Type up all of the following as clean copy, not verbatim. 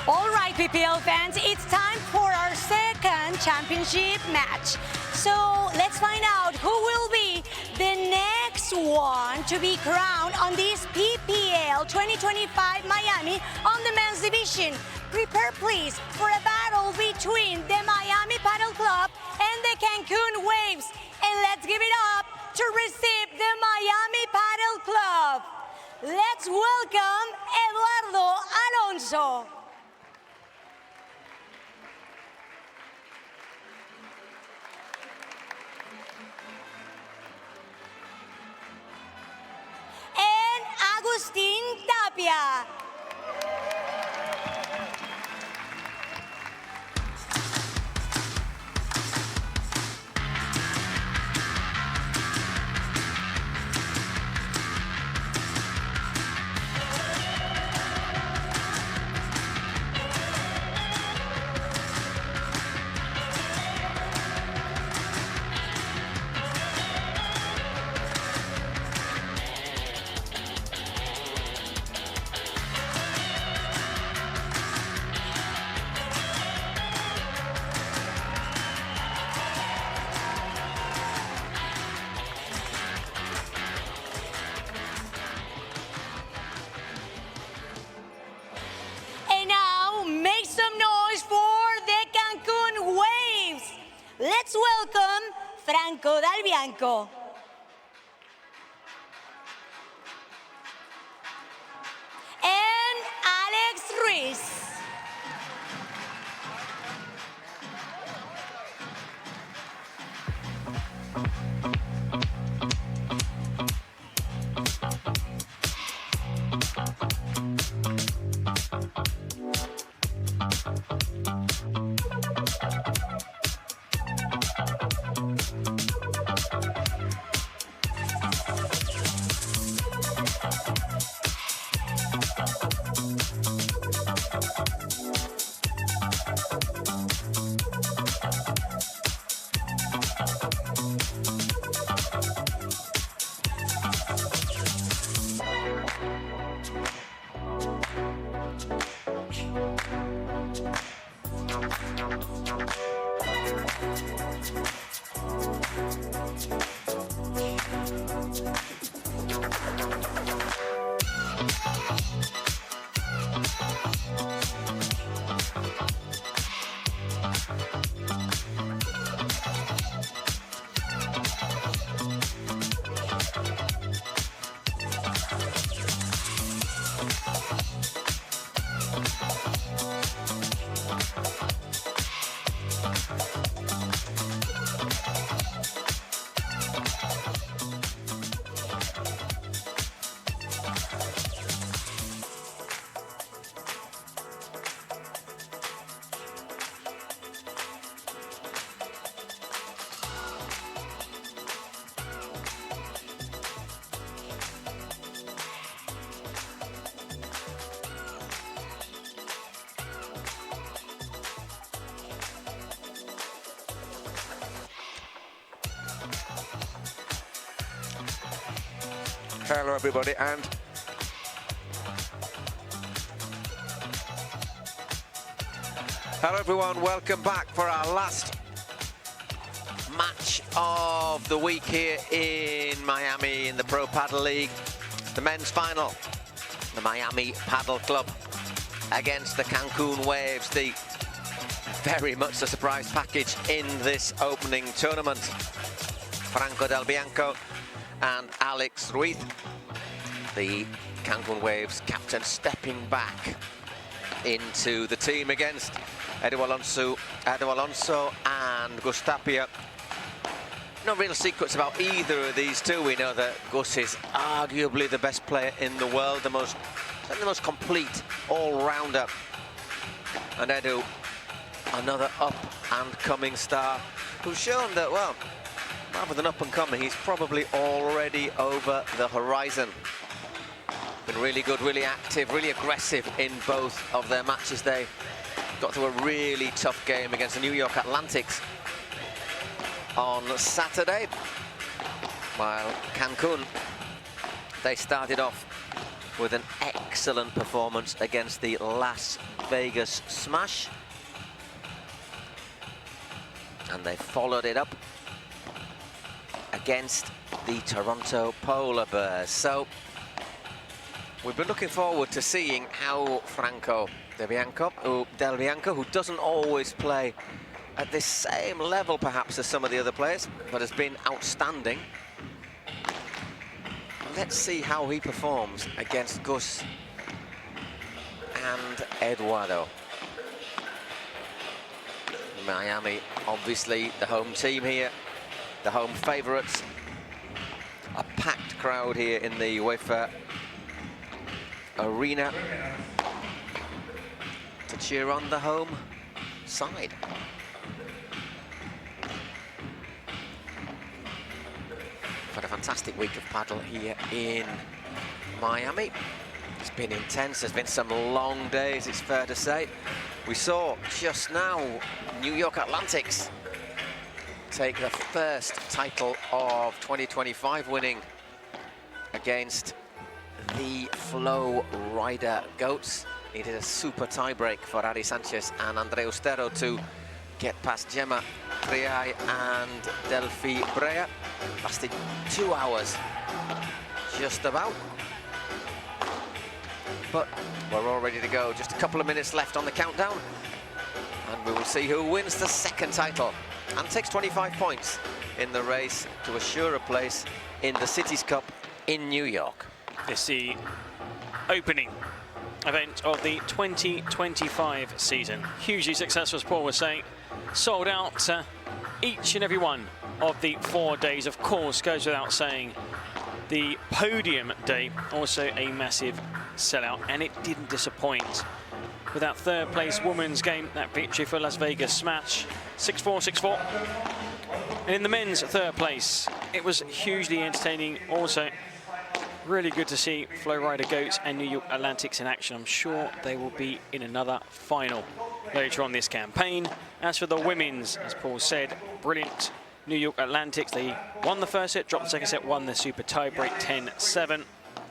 All right, PPL fans, it's time for our second championship match. So let's find out who will be the next one to be crowned on this PPL 2025 Miami on the men's division. Prepare please for a battle between the Miami Padel Club and the Cancun Waves. And let's give it up to receive the Miami Padel Club. Let's welcome Padel Alonso. And Agustín Tapia. Let's welcome Bianco. And Ruiz. Hello everybody, and hello everyone, welcome back for our last match of the week here in Miami in the Pro Padel League. The men's final, the Miami Padel Club against the Cancun Waves, the very much a surprise package in this opening tournament. Bianco and Ruiz, the Cancun Waves captain, stepping back into the team against Padel Alonso and Tapia. No real secrets about either of these two. We know that Gus is arguably the best player in the world, the most complete all-rounder, and Edu, another up-and-coming star who's shown that, well, rather than up and coming, he's probably already over the horizon. Been really good, really active, really aggressive in both of their matches. They got through a really tough game against the New York Atlantics on Saturday, while Cancun, they started off with an excellent performance against the Las Vegas Smash. And they followed it up against the Toronto Polar Bears. So we've been looking forward to seeing how Franco Del Bianco, who doesn't always play at this same level perhaps as some of the other players, but has been outstanding. Let's see how he performs against Gus and Eduardo. Miami, obviously the home team here, the home favourites. A packed crowd here in the UEFA Arena to cheer on the home side. Had a fantastic week of paddle here in Miami. It's been intense, there's been some long days, it's fair to say. We saw just now New York Atlantics take the first title of 2025, winning against the Flow Rider Goats. It is a super tie-break for Ari Sanchez and Andreu Stero to get past Gemma Triay and Delphi Brea. Lasted 2 hours, just about. But we're all ready to go. Just a couple of minutes left on the countdown. And we will see who wins the second title and takes 25 points in the race to assure a place in the Cities Cup in New York. It's the opening event of the 2025 season. Hugely successful, as Paul was saying. Sold out each and every one of the 4 days. Of course, goes without saying, the podium day, also a massive sellout, and it didn't disappoint. With that third place women's game, that victory for Las Vegas Smash, 6-4, 6-4. And in the men's third place, it was hugely entertaining also. Really good to see Flow Rider Goats and New York Atlantics in action. I'm sure they will be in another final later on this campaign. As for the women's, as Paul said, brilliant New York Atlantics. They won the first set, dropped the second set, won the super tie-break 10-7.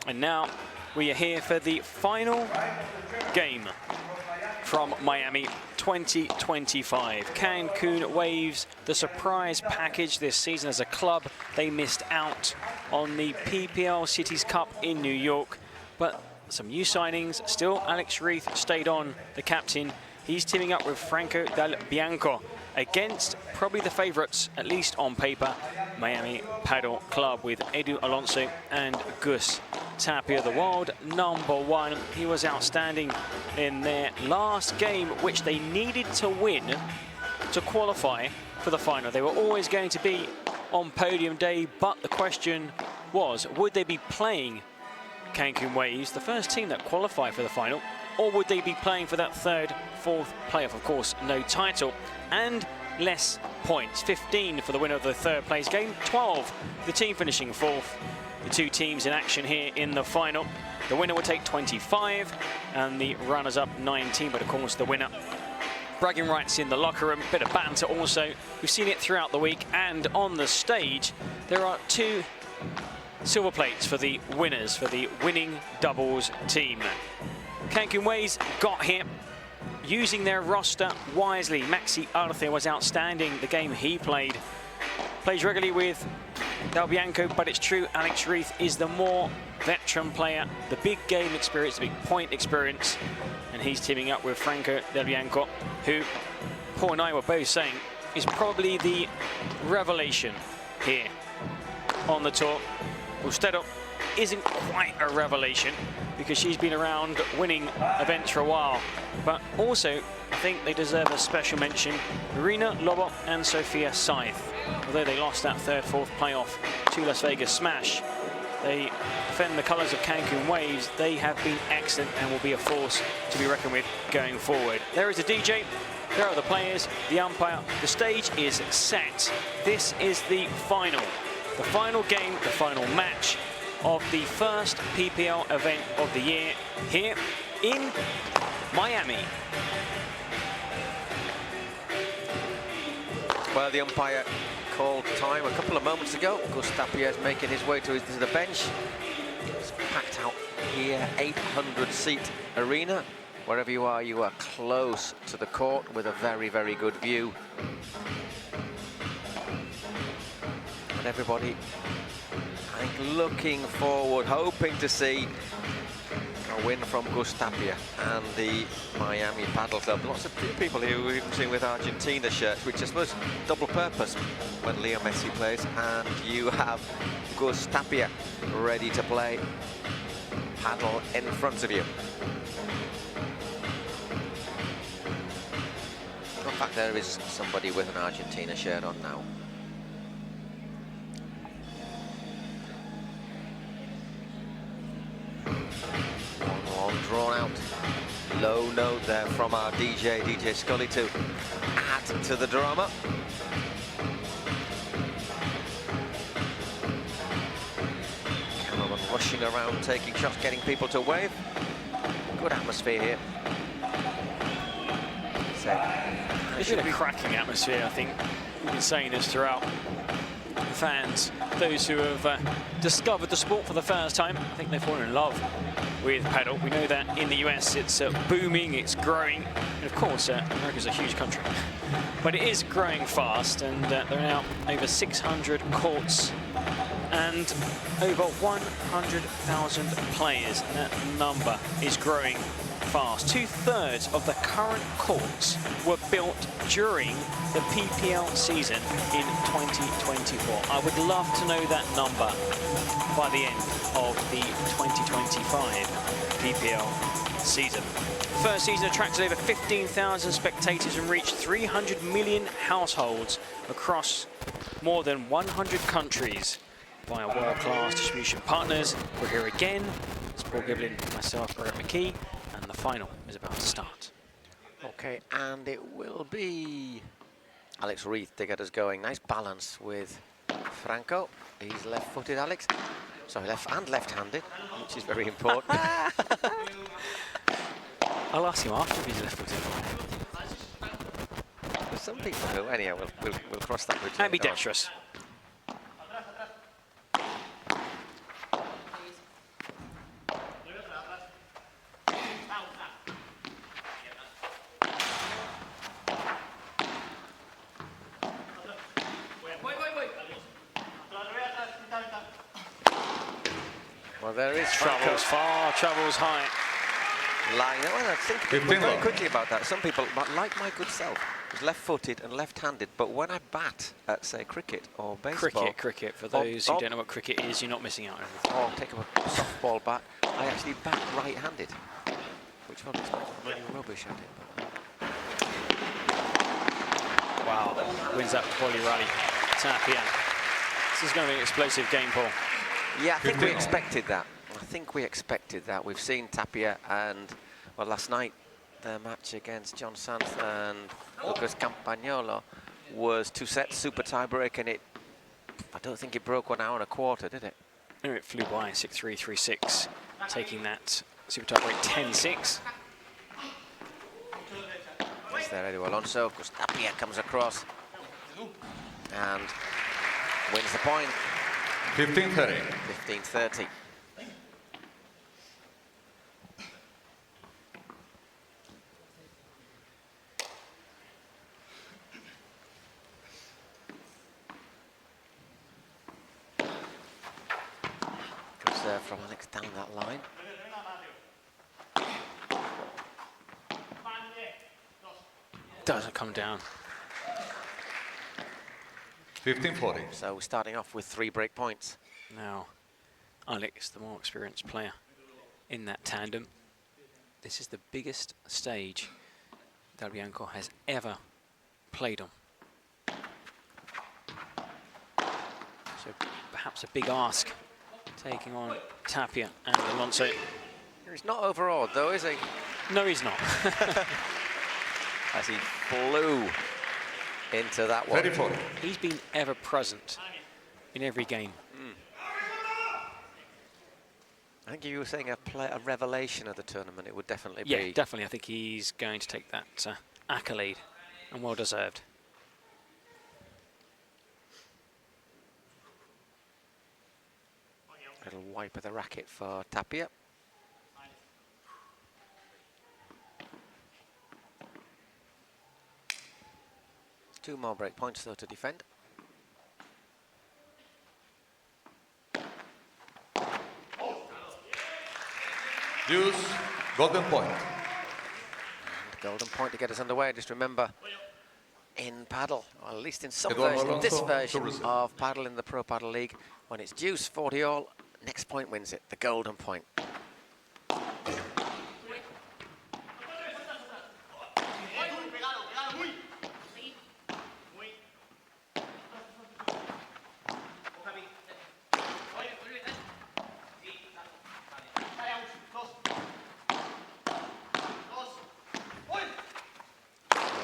And now we are here for the final game from Miami 2025. Cancun Waves, the surprise package this season as a club. They missed out on the PPL Cities Cup in New York, but some new signings. Still, Alex Ruiz stayed on, the captain. He's teaming up with Franco Del Bianco against probably the favourites, at least on paper, Miami Padel Club, with Edu Alonso and Gus Tapia, the world #1. He was outstanding in their last game, which they needed to win to qualify for the final. They were always going to be on podium day, but the question was, would they be playing Cancun Waves, the first team that qualified for the final, or would they be playing for that third, fourth playoff? Of course, no title and less points. 15 for the winner of the third place game, 12 the team finishing fourth. The two teams in action here in the final. The winner will take 25 and the runners-up 19, but of course the winner, bragging rights in the locker room, bit of banter also. We've seen it throughout the week, and on the stage there are 2 silver plates for the winners, for the winning doubles team. Cancun Waves got here using their roster wisely. Maxi Arce was outstanding the game he played. Plays regularly with Del Bianco, but it's true, Alex Ruiz is the more veteran player, the big game experience, the big point experience, and he's teaming up with Franco Del Bianco, who Paul and I were both saying is probably the revelation here on the tour. Ustero isn't quite a revelation because she's been around winning events for a while, but also I think they deserve a special mention, Marina Lobo and Sophia Scythe. Although they lost that third, fourth playoff to Las Vegas Smash, they defend the colours of Cancun Waves. They have been excellent and will be a force to be reckoned with going forward. There is the DJ, there are the players, the umpire. The stage is set. This is the final game, the final match of the first PPL event of the year here in Miami. Well, the umpire called time a couple of moments ago. Gus Tapia is making his way to the bench. It's packed out here, 800-seat arena. Wherever you are close to the court with a very, very good view. And everybody, I think, looking forward, hoping to see a win from Tapia and the Miami Padel Club. Lots of people here we've even seen with Argentina shirts, which I suppose double purpose when Leo Messi plays, and you have Tapia ready to play paddle in front of you. In fact, there is somebody with an Argentina shirt on now. One long drawn out low note there from our DJ Scully to add to the drama. Cameraman rushing around, taking shots, getting people to wave. Good atmosphere here. It's been a cracking atmosphere, I think. We've been saying this throughout. Fans, those who have discovered the sport for the first time, I think they've fallen in love with paddle. We know that in the US it's booming, it's growing, and of course America's a huge country. But it is growing fast, and there are now over 600 courts and over 100,000 players, and that number is growing fast. 2/3 of the current courts were built during the PPL season in 2024. I would love to know that number by the end of the 2025 PPL season. First season attracted over 15,000 spectators and reached 300 million households across more than 100 countries via world-class distribution partners. We're here again. It's Paul Giblin, myself, Brett McKee, and the final is about to start. Okay, and it will be Alex Ruiz to get us going. Nice balance with Franco. He's left-footed, Alex. Sorry, left-handed, which is very important. I'll ask him after if he's left-footed. There's some people who, anyhow, we'll cross that bridge. Ambidextrous. Well, there is Travels far, travels high. Line. Well, I think very quickly about that. Some people, like my good self, is left-footed and left-handed, but when I bat at, say, cricket or baseball... Cricket. For those who don't know what cricket is, you're not missing out on anything. Or take a softball bat, I actually bat right-handed, which one is really rubbish at it. Wow, wins that volley rally. Tapia. This is going to be an explosive game, Paul. Yeah, I think we expected that. We've seen Tapia and, well, last night, their match against John Sanz and Lucas Campagnolo was 2 sets, super tie-break, and I don't think it broke 1 hour and a quarter, did it? No, it flew by, 6-3, 3-6, taking that super tie-break 10-6. It's there, Padel Alonso. Tapia comes across and wins the point. 15-30. 15-30. Good serve from Alex down that line. Doesn't come down. 15-40. So we're starting off with 3 break points. Now, Alex, the more experienced player in that tandem. This is the biggest stage that Bianco has ever played on. So perhaps a big ask, taking on Tapia and Alonso. He's not overawed though, is he? No, he's not. As he flew into that one. 30-40. He's been ever present in every game. I think you were saying a revelation of the tournament, it would definitely be. Yeah, definitely. I think he's going to take that accolade, and well deserved. Little wipe of the racket for Tapia. Two more break points though to defend. Deuce, golden point. And golden point to get us underway. Just remember, in paddle, or at least in some Eduardo version, this Alonso, version Ruiz. of paddle in the Pro Paddle League, when it's deuce 40 all, next point wins it, the golden point.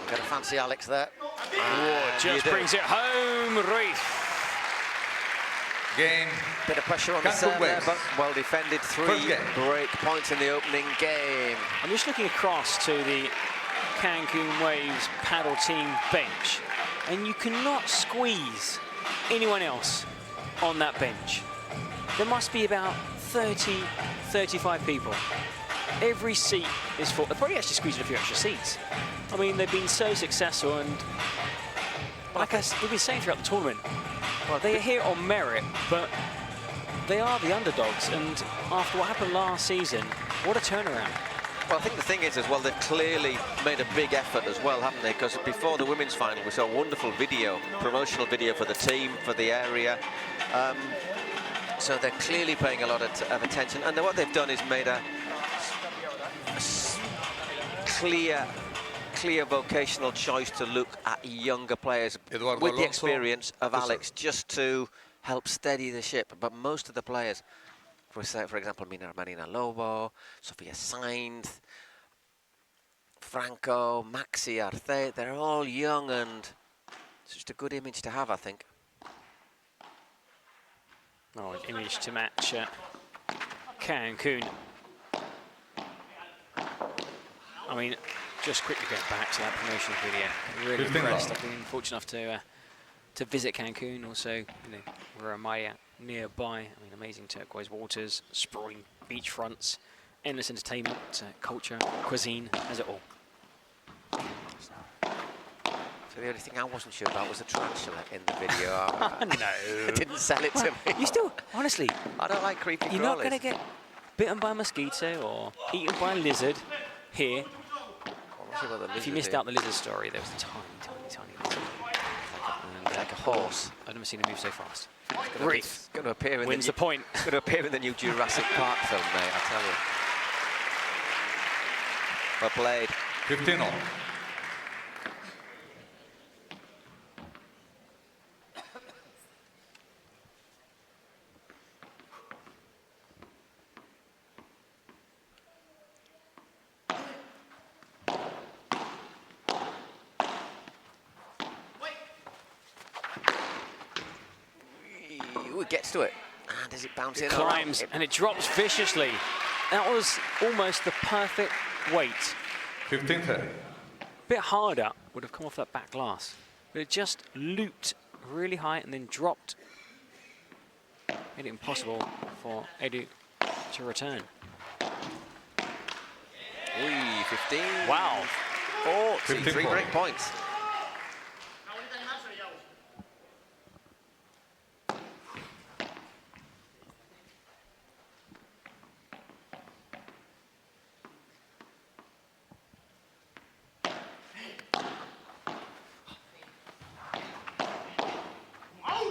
Got a fancy Alex there. Just brings it home, Ruiz. Game. Bit of pressure on the Cancun serve there, Waves. but well defended. First Three game. break points in the opening game. I'm just looking across to the Cancun Waves paddle team bench, and you cannot squeeze anyone else on that bench. There must be about 30, 35 people. Every seat is full. They're probably actually squeezing a few extra seats. I mean, they've been so successful, and like we've been saying throughout the tournament, well, they are here on merit, but they are the underdogs. And after what happened last season, what a turnaround. Well, I think the thing is as well, they've clearly made a big effort as well, haven't they? Because before the women's final, we saw a wonderful video, promotional video for the team, for the area. So they're clearly paying a lot of attention. And what they've done is made a clear vocational choice to look at younger players Eduardo with the Alonso, experience of yes, Alex, just to help steady the ship. But most of the players, for example, Marina Lobo, Sofia Sainz, Franco, Maxi Arce, they're all young, and it's just a good image to have, I think. Oh, an image to match Cancun. I mean, just quickly going back to that promotional video, really 15 impressed. love. I've been fortunate enough to visit Cancun, also, you know, Ramaya nearby. I mean, amazing turquoise waters, sprawling beachfronts, endless entertainment, culture, cuisine, has it all. So the only thing I wasn't sure about was the tarantula in the video. No. It didn't sell it to me. You still, honestly, I don't like creepy you're not crawlies. going to get bitten by a mosquito or eaten by a lizard here. I'm not sure about the If you lizard missed here. out the lizard story, there was a tiny, tiny, tiny lizard. And, Like a horse. I've never seen it move so fast. Ruiz. It's going to appear in Wins the the point. It's going to appear in the new Jurassic Park film, mate, I tell you. Well played. 15 all. Ooh, it gets to it. And does it bounce in? Climbs and it drops viciously. That was almost the perfect weight. 15-30. Bit harder would have come off that back glass, but it just looped really high and then dropped. Made it impossible for Edu to return. Ooh, 15. Wow. 40. 3 break points.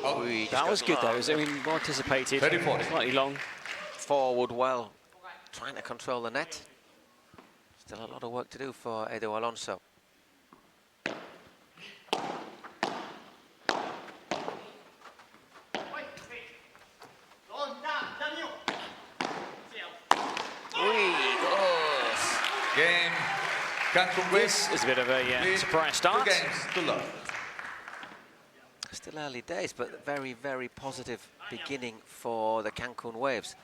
Ooh, That was good though. I mean, more anticipated. 30-40. Slightly long. Forward well, trying to control the net. Still a lot of work to do for Edu Alonso. Game. Cancun Waves. This is a bit of a lead surprise 2 start. games to love. Still early days, but very, very positive beginning for the Cancun Waves.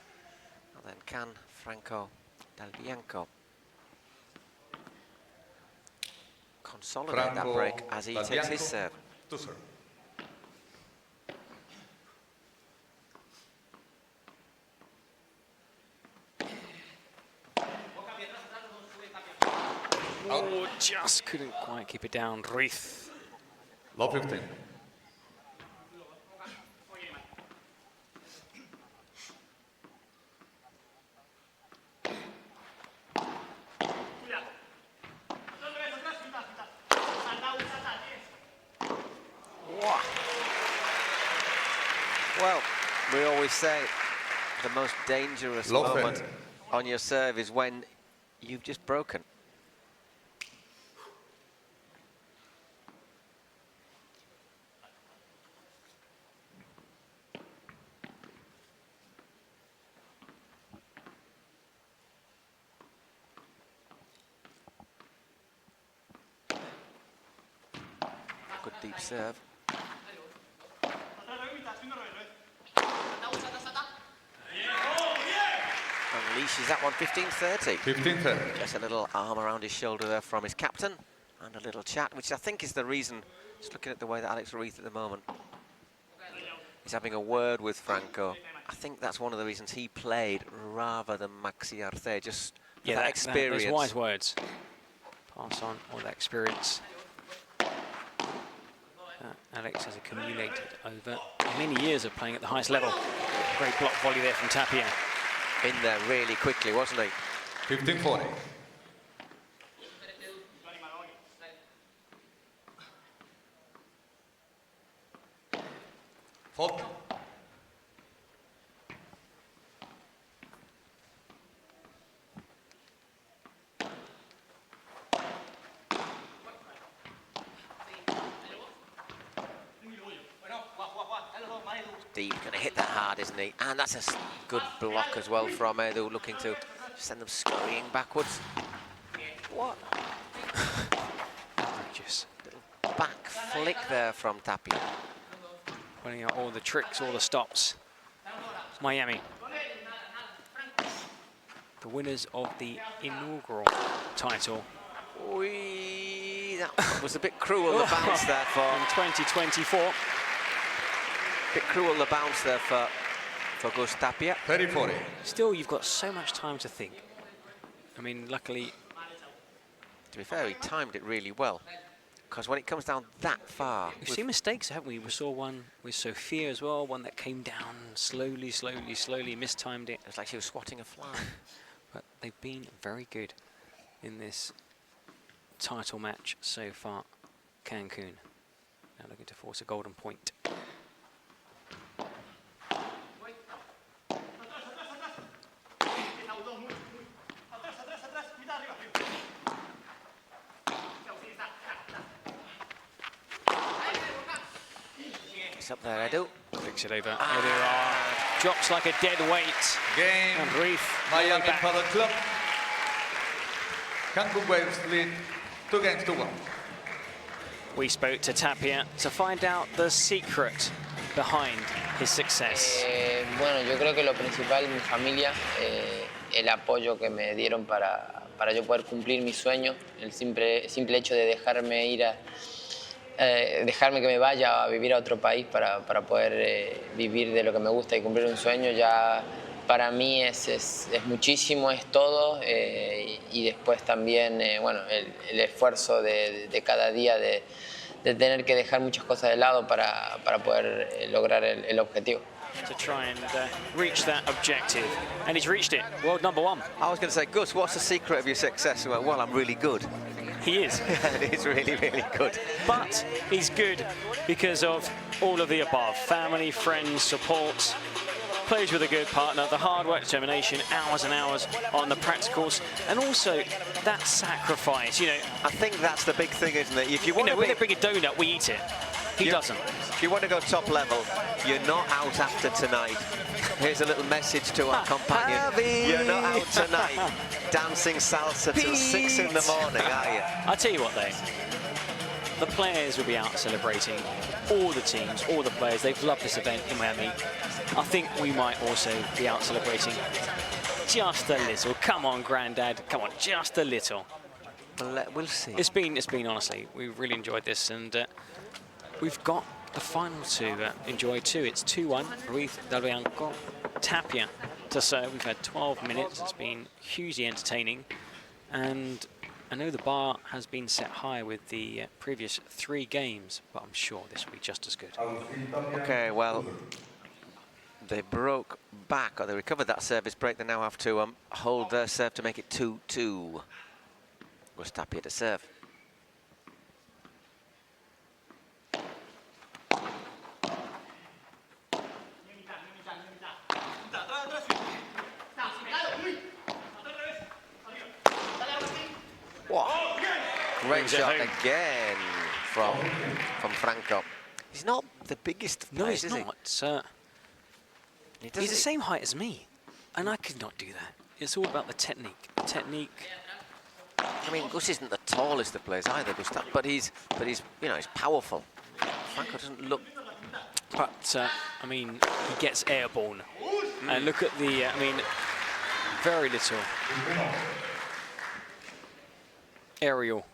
And then can Franco del Bianco consolidate that break as he takes his serve? To serve. Oh, just couldn't quite keep it down, Ruiz. Love 15. Well, we always say the most dangerous moment on your serve is when you've just broken. Good deep serve. Unleashes that one, 15-30. 15-30. Just a little arm around his shoulder there from his captain, and a little chat, which I think is the reason, just looking at the way that Alex Ruiz at the moment is having a word with Franco. I think that's one of the reasons he played rather than Maxi Arce, just for that experience. Those wise words. Pass on all that experience Alex has accumulated over many years of playing at the highest level. Great block volley there from Tapia. In there really quickly, wasn't he? 15-40. Fault. Deep, going to hit that hard, isn't he? And that's a good block as well from Edu, looking to send them scurrying backwards. What? Just Little back flick there from Tapia. putting out all the tricks, all the stops. Miami, the winners of the inaugural title. That was a bit cruel, the bounce there for... In 2024. Bit cruel, the bounce there for Gus Tapia. 30-40. Still, you've got so much time to think. I mean, luckily... To be fair, he timed it really well. Because when it comes down that far... We've seen mistakes, haven't we? We saw one with Sophia as well, one that came down slowly, mistimed it. It was like she was swatting a fly. But they've been very good in this title match so far. Cancun now looking to force a golden point. It's up there, Edu. Flicks it over. Edu drops like a dead weight. Game. And Ruiz Miami back. Padel Club. Cancun Waves lead 2-1. We spoke to Tapia to find out the secret behind his success. Bueno, yo creo que lo principal, mi familia, el apoyo que me dieron para yo poder cumplir mi sueño, el simple hecho de dejarme ir dejarme que me vaya a vivir a otro país para poder vivir de lo que me gusta y cumplir un sueño, ya para mí es muchísimo, es todo, y después también bueno, el esfuerzo de cada día de tener que dejar muchas cosas de lado para poder lograr el objetivo. To try and reach that objective, and he's reached it. World #1. I was going to say, Gus, what's the secret of your success? He went, well, I'm really good. He is. He's really, really good. But he's good because of all of the above. Family, friends, support, plays with a good partner, the hard work, determination, hours and hours on the practicals, and also that sacrifice, you know. I think that's the big thing, isn't it? If you want to when they bring a donut, we eat it. He doesn't. If you want to go top level, you're not out after tonight. Here's a little message to our companion. Javi. You're not out tonight dancing salsa till 6 in the morning, are you? I'll tell you what, though. The players will be out celebrating. All the teams, all the players, they've loved this event in Miami. I think we might also be out celebrating just a little. Come on, Grandad. Come on, just a little. We'll see. It's been honestly, we've really enjoyed this, and we've got the final to enjoy too. It's 2-1, Ruiz del Bianco, Tapia to serve. We've had 12 minutes. It's been hugely entertaining, and I know the bar has been set high with the previous 3 games, but I'm sure this will be just as good. Okay, well, they broke back, or they recovered that service break. They now have to hold their serve to make it 2-2. Was Tapia to serve. Wow. Great shot again from Franco. He's not the biggest of players, he's is not. He's the same height as me, and I could not do that. It's all about the technique. I mean, Gus isn't the tallest of players either, Gustav, but he's you know, he's powerful. Franco doesn't look. But I mean, he gets airborne, and look at the. I mean, very little aerial.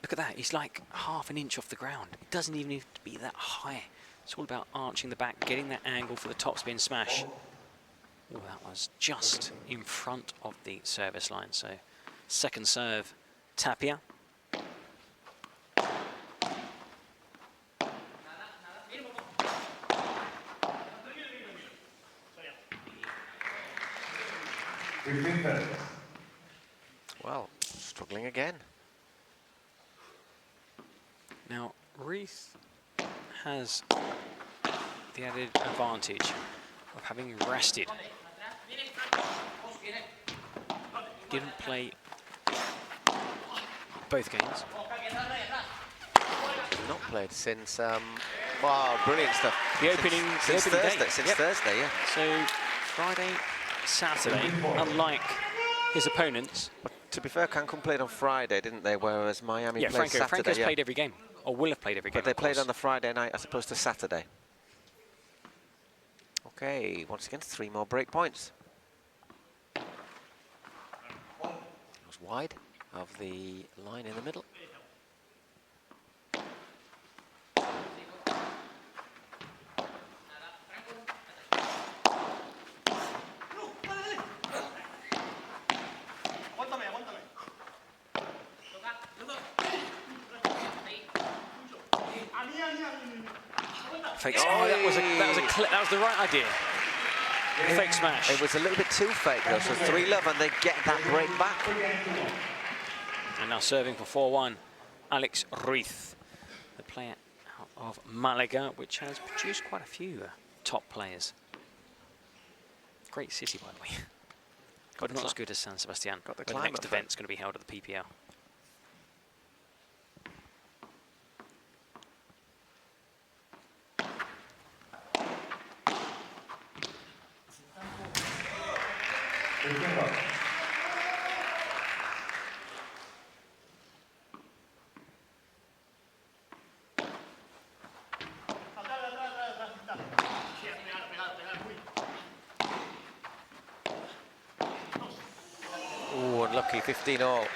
Look at that. He's like half an inch off the ground. It doesn't even need to be that high. It's all about arching the back, getting that angle for the topspin smash. Oh, that was just in front of the service line. So, second serve, Tapia. Well, struggling again. Now, Ruiz has the added advantage of having rested. Didn't play both games. Not played since. Wow, brilliant stuff. The opening Thursday. day. Since Thursday, yeah. So Friday, Saturday, unlike his opponents. But to be fair, Cancun played on Friday, didn't they? Whereas Miami played Saturday. Franco's played every game, or will have played every game. But they played on the Friday night as opposed to Saturday. Okay, once again, 3 more break points. It was wide of the line in the middle. Fakes. Oh, that was the right idea. Fake smash. It was a little bit too fake though, so 3-love and they get that break back. And now serving for 4-1, Alex Ruiz, the player out of Malaga, which has produced quite a few top players. Great city, by the way. But not as good as San Sebastian. The next event's going to be held at the PPL. Oh, unlucky, 15-all.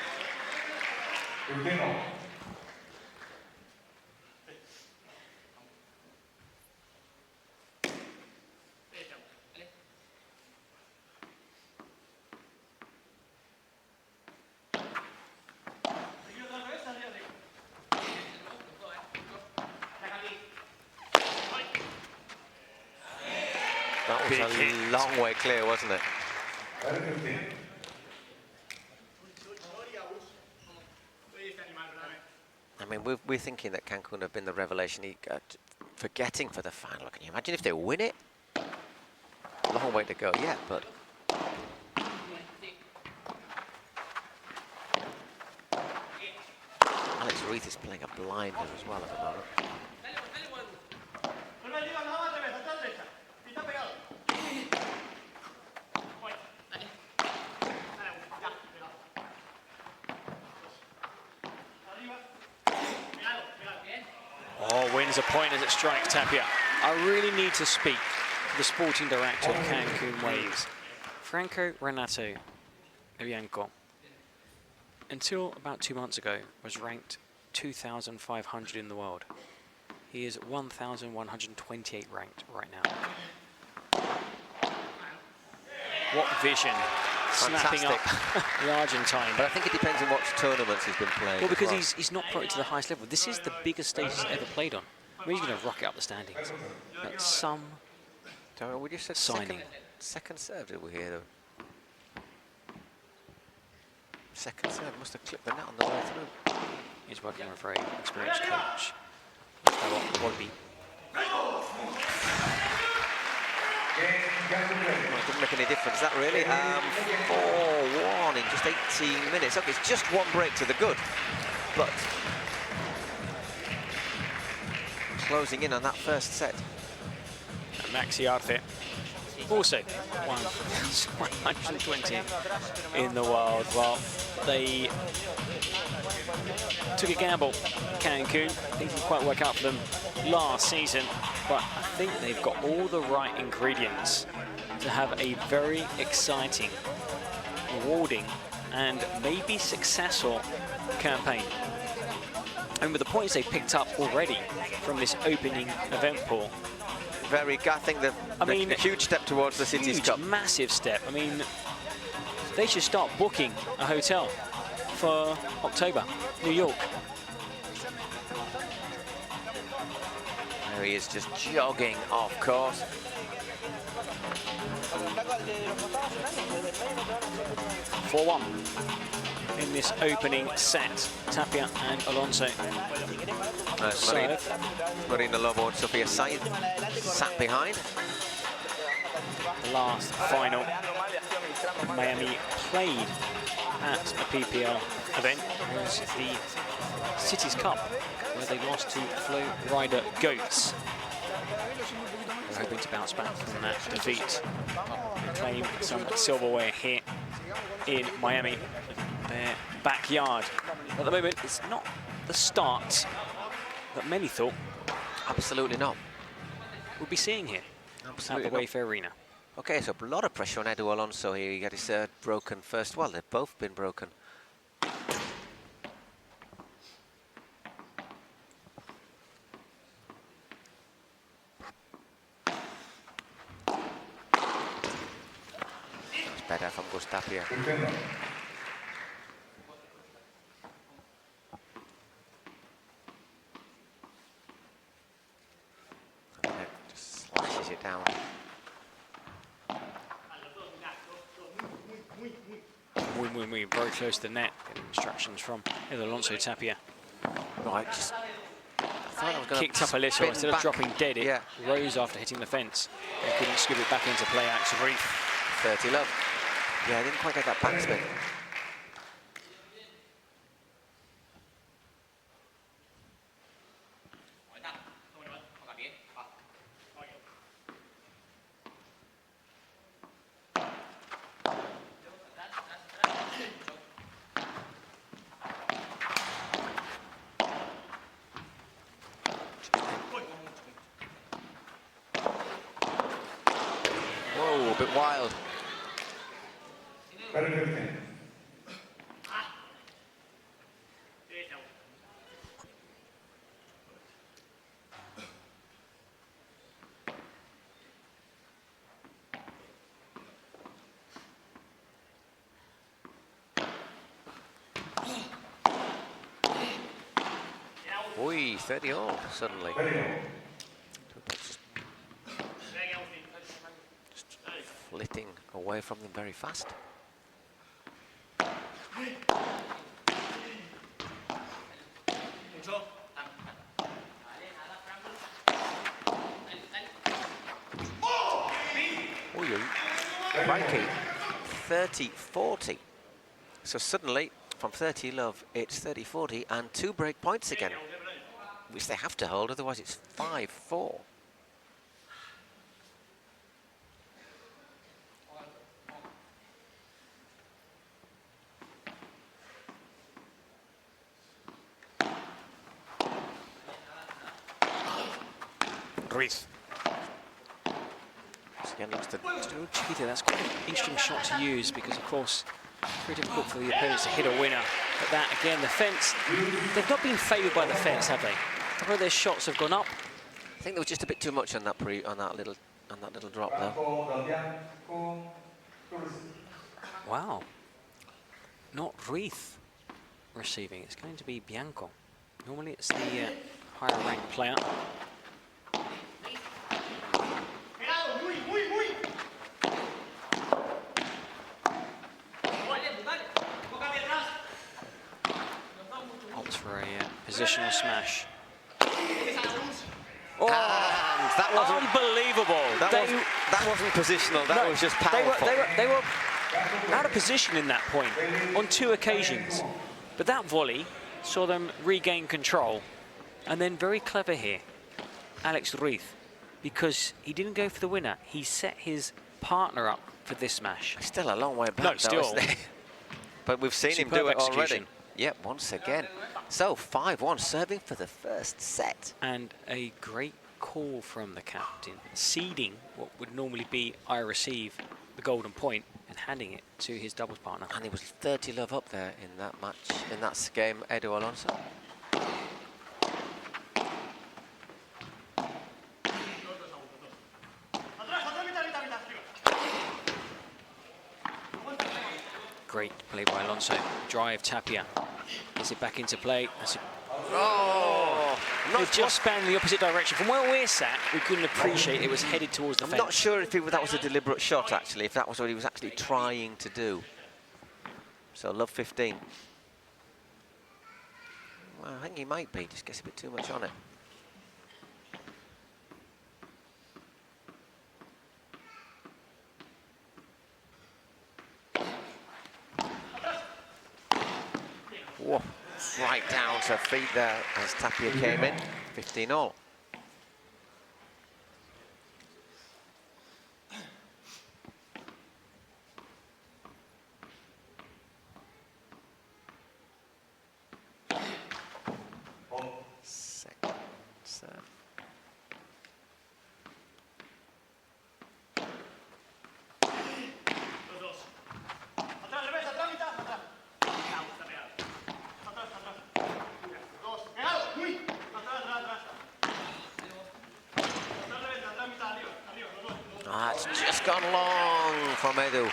That was a long way clear, wasn't it? I mean, we're thinking that Cancun have been the revelation for getting for the final. Can you imagine if they win it? Long way to go yet, but... Alex Ruiz is playing a blinder as well at the moment. Oh, wins a point as it strikes Tapia. I really need to speak to the sporting director of Cancun Waves, Franco Renato Bianco. Until about 2 months ago, was ranked 2,500 in the world. He is 1,128 ranked right now. What vision snapping up the Argentine. But I think it depends on what tournaments he's been playing. Well, because he's not promoted to the highest level. This is the biggest stage he's ever played on. I mean, he's going to rocket up the standings. That's some We just said signing. Second serve, did we hear them? Second serve, must have clipped the net on the way through. He's working with a very experienced coach. Wallaby. Well, it didn't make any difference, that really. 4-1 in just 18 minutes. Okay, it's just one break to the good. But closing in on that first set. And Maxi outfit. Also, 120 in the world. Well, they took a gamble, Cancun. Things didn't quite work out for them last season, but I think they've got all the right ingredients to have a very exciting, rewarding, and maybe successful campaign. And with the points they picked up already from this opening event pool, I think a huge step towards the Cities Cup. Massive step. I mean, they should start booking a hotel for October, New York. There he is, just jogging off course. (4-1) in this opening set. Tapia and Alonso. Marina Lobo and Sofia Said sat behind. The last final Miami played at a PPL event was the Cities Cup, where they lost to Flow Rider Goats. They're hoping to bounce back from that defeat and claim some silverware here in Miami, their backyard. At the moment, it's not the start that many thought Absolutely not. we'll be seeing here Absolutely at the Wayfair Arena. Okay, so a lot of pressure on Edu Alonso here. He got his broken first. Well, they've both been broken. It's better from Tapia. Just slashes it down. Very close to the net. Getting instructions from Alonso Tapia. Right, just thought I was going Kicked up a little instead of dropping dead. It rose after hitting the fence. He couldn't scoop it back into play. Ruiz. 30 love. Yeah, I didn't quite get that backspin. Whoa, a bit wild. Better 15. Oi, 30 all suddenly. 30 all. Just flitting away from them very fast. Crikey, 30-40. So suddenly, from 30 love, it's 30-40 and 2 break points again, which they have to hold, otherwise it's 5-4. Ruiz. Again, looks to Cheetah, that's quite an interesting shot to use because, of course, it's very difficult for the opponents to hit a winner. But that, again, the fence, they've not been favoured by the fence, have they? A couple of their shots have gone up. I think there was just a bit too much on that little drop though. Wow. Not Ruiz receiving. It's going to be Bianco. Normally it's the higher ranked player. Opts for a positional smash. Oh, And that wasn't unbelievable. that wasn't positional. That was just powerful. They were out of position in that point on 2 occasions. But that volley saw them regain control. And then very clever here, Alex Ruiz, because he didn't go for the winner. He set his partner up for this smash. Still a long way back, No, though, still. isn't it? But we've seen him Superb do it execution. already. Yep, once again. So 5-1 serving for the first set. And a great call from the captain, ceding what would normally be I receive the golden point and handing it to his doubles partner. And he was 30 love up there in that match, in that game, Edu Alonso. Great play by Alonso. Drive Tapia. Gets it back into play. Oh! It just span in the opposite direction. From where we're sat, we couldn't appreciate it was headed towards the I'm fence. not sure if that was a deliberate shot, actually, if that was what he was actually trying to do. So love 15. Well, I think he might be, just gets a bit too much on it. Whoa, right down to feet there as Tapia came in, 15-all. Second serve. It's just gone long from Edu.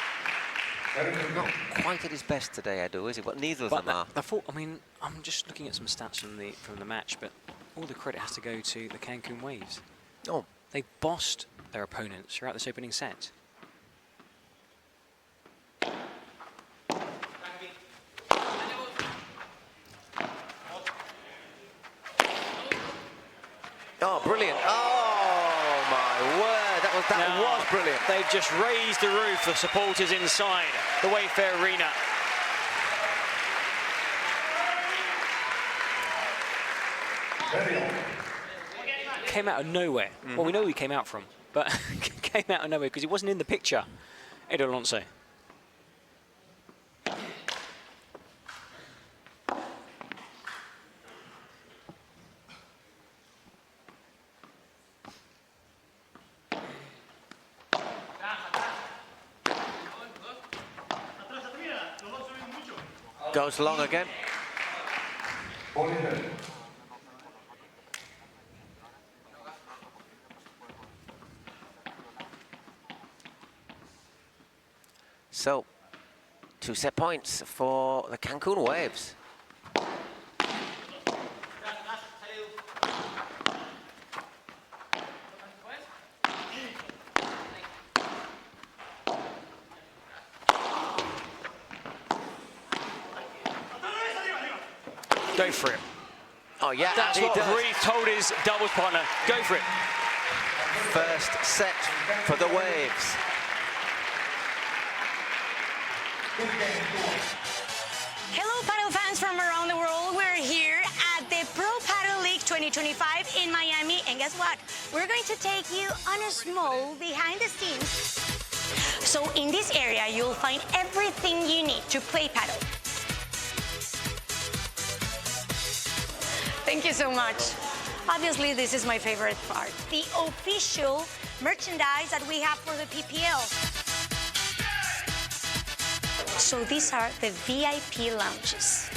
Not quite at his best today, Edu, is he? But neither of them are. I mean, I'm just looking at some stats from the match, but all the credit has to go to the Cancun Waves. Oh, They bossed their opponents throughout this opening set. oh, brilliant! Oh my word! That was brilliant. They've just raised the roof, the supporters inside the Wayfair Arena. Came out of nowhere. Well, we know who he came out from, but came out of nowhere because he wasn't in the picture. Edu Alonso. Goes long again. So, 2 set points for the Cancun Waves. Go for it. Oh yeah, That's he what does. Ruiz told his doubles partner. Go for it. First set for the Waves. Hello, Padel fans from around the world. We're here at the Pro Padel League 2025 in Miami. And guess what? We're going to take you on a small behind the scenes. So in this area, you'll find everything you need to play Padel. Thank you so much. Obviously, this is my favorite part. The official merchandise that we have for the PPL. So these are the VIP lounges.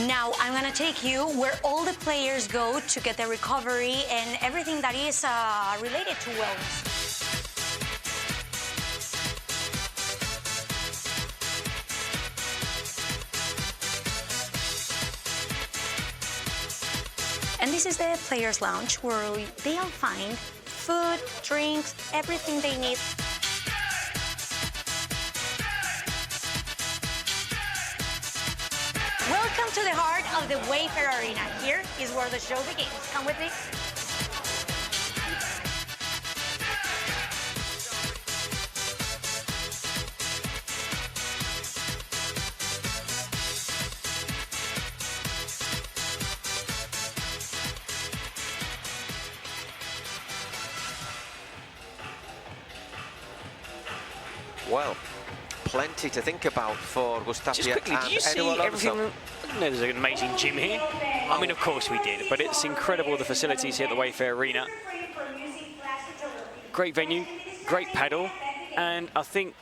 Now I'm gonna take you where all the players go to get their recovery and everything that is related to wellness. This is the players' lounge where they'll find food, drinks, everything they need. Welcome to the heart of the Wayfair Arena. Here is where the show begins. Come with me. Well, plenty to think about for Tapia Just quickly, and do you see Alonso. everything? No, there's an amazing gym here. I mean, of course we did, but it's incredible, the facilities here at the Wayfair Arena. Great venue, great paddle, and I think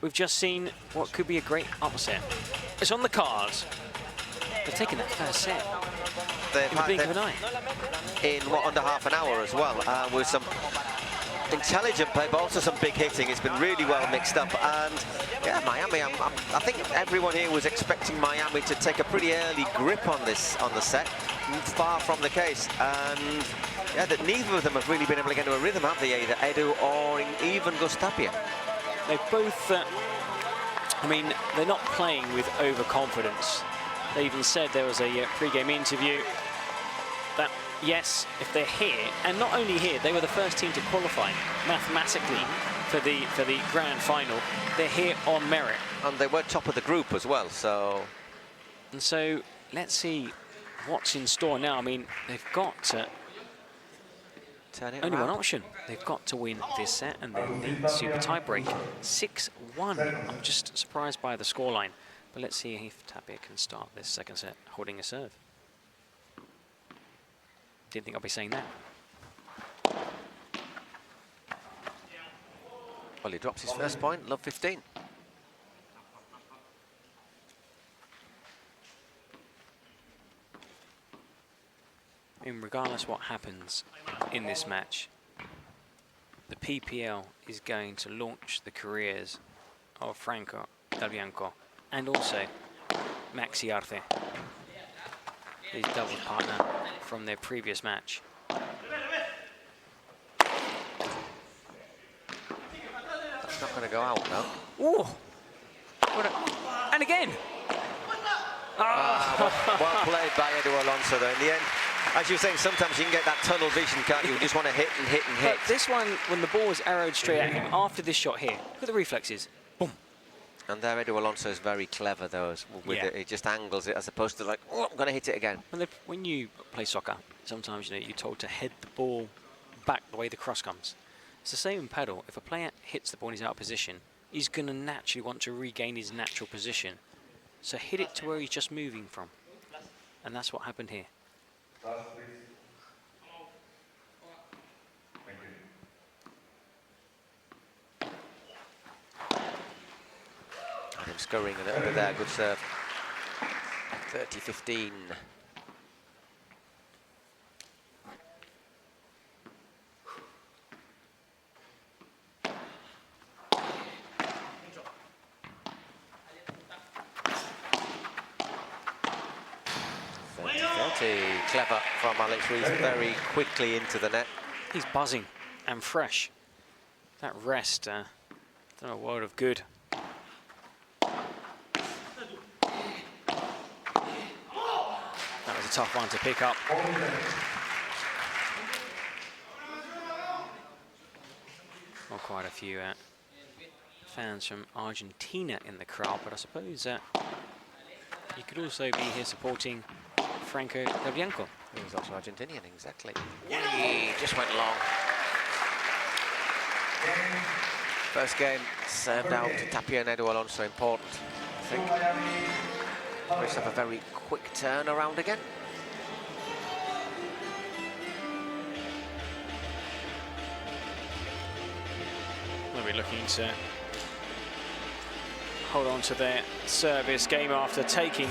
we've just seen what could be a great upset. It's on the cards. They're taking that first set They've in the blink of had an eye. in what, under half an hour as well, with some intelligent play, but also some big hitting. It's been really well mixed up, and yeah, Miami. I think everyone here was expecting Miami to take a pretty early grip on the set. Far from the case, and yeah, that neither of them have really been able to get into a rhythm, have they? Either Edu or even Tapia. They both, I mean, they're not playing with overconfidence. They even said there was a pre-game interview that, yes, if they're here, and not only here, they were the first team to qualify mathematically for the grand final. They're here on merit. And they were top of the group as well, so... And so, let's see what's in store now. I mean, they've got only one option. They've got to win this set and then the super tiebreak. 6-1. I'm just surprised by the scoreline. But let's see if Tapia can start this second set holding a serve. Didn't think I'd be saying that. Well, he drops his first point, love 15. I mean, regardless what happens in this match, the PPL is going to launch the careers of Franco Del Bianco and also Maxi Arce, his double partner from their previous match. That's not going to go out, no. Ooh! And again! Well played by Edu Alonso, though. In the end, as you were saying, sometimes you can get that tunnel vision, can't you? You just want to hit and hit and hit. But this one, when the ball was arrowed straight at him after this shot here, look at the reflexes. Boom. And there, Edu Alonso is very clever, though. With Yeah. it. He just angles it as opposed to like, oh, I'm going to hit it again. When you play soccer, sometimes you're told to head the ball back the way the cross comes. It's the same in paddle. If a player hits the ball and he's out of position, he's going to naturally want to regain his natural position. So hit it to where he's just moving from. And that's what happened here. Him scurrying a little bit there, good serve. 30-15. Clever from Alex Ruiz, very quickly into the net. He's buzzing and fresh. That rest, done a world of good. That was a tough one to pick up. Well, quite a few fans from Argentina in the crowd, but I suppose you could also be here supporting Franco Del Bianco. He was also Argentinian, exactly. He just went long. First game served out to Tapia and Edu Alonso, important, I think. Let's have a very quick turnaround again. They'll be looking to hold on to their service game after taking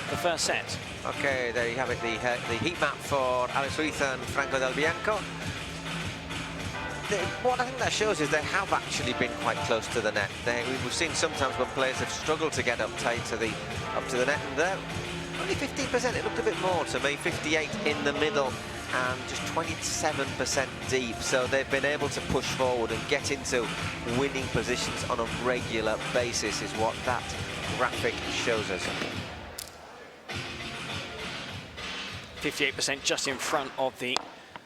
the first set. Okay, there you have it, the heat map for Alex Ruiz and Franco Del Bianco. What I think that shows is they have actually been quite close to the net. We've seen sometimes when players have struggled to get up tight to the net, and Only 15%, it looked a bit more to me. 58 in the middle and just 27% deep. So they've been able to push forward and get into winning positions on a regular basis is what that graphic shows us. 58% just in front of the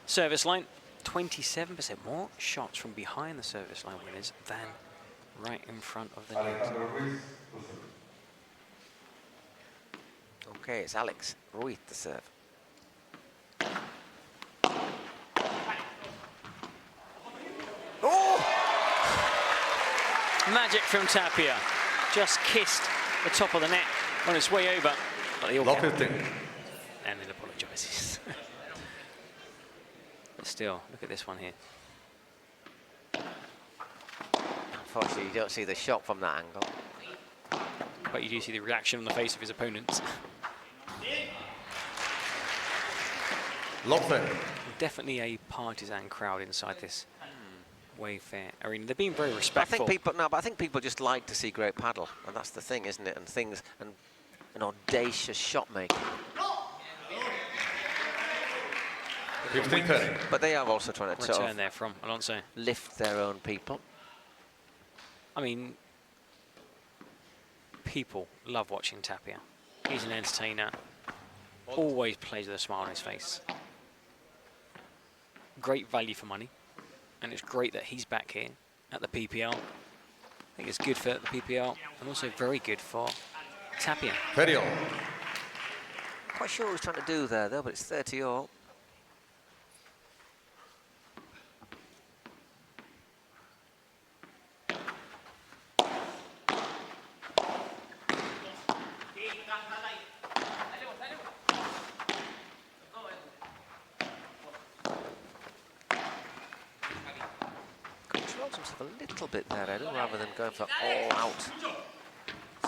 service line. 27% more shots from behind the service line winners than right in front of the net. Okay, it's Alex Ruiz to serve. Oh! Magic from Tapia. Just kissed the top of the net on its way over. But they all Love kept 15. and then apologises. But still, look at this one here. Unfortunately, you don't see the shot from that angle. But you do see the reaction on the face of his opponents. Love 10. Definitely a partisan crowd inside this Wave Fair arena. They're being very I respectful. think people just like to see great paddle, and that's the thing, isn't it? And things and an audacious shot making. 15-30. But they are also trying to sort Return of there from Alonso. lift their own people. I mean, people love watching Tapia. He's an entertainer. Always plays with a smile on his face. Great value for money. And it's great that he's back here at the PPL. I think it's good for the PPL and also very good for Tapia. 30 all. Quite sure what he's trying to do there, though, but it's 30 all. Controls himself a little bit there, Edu, rather than going for all-out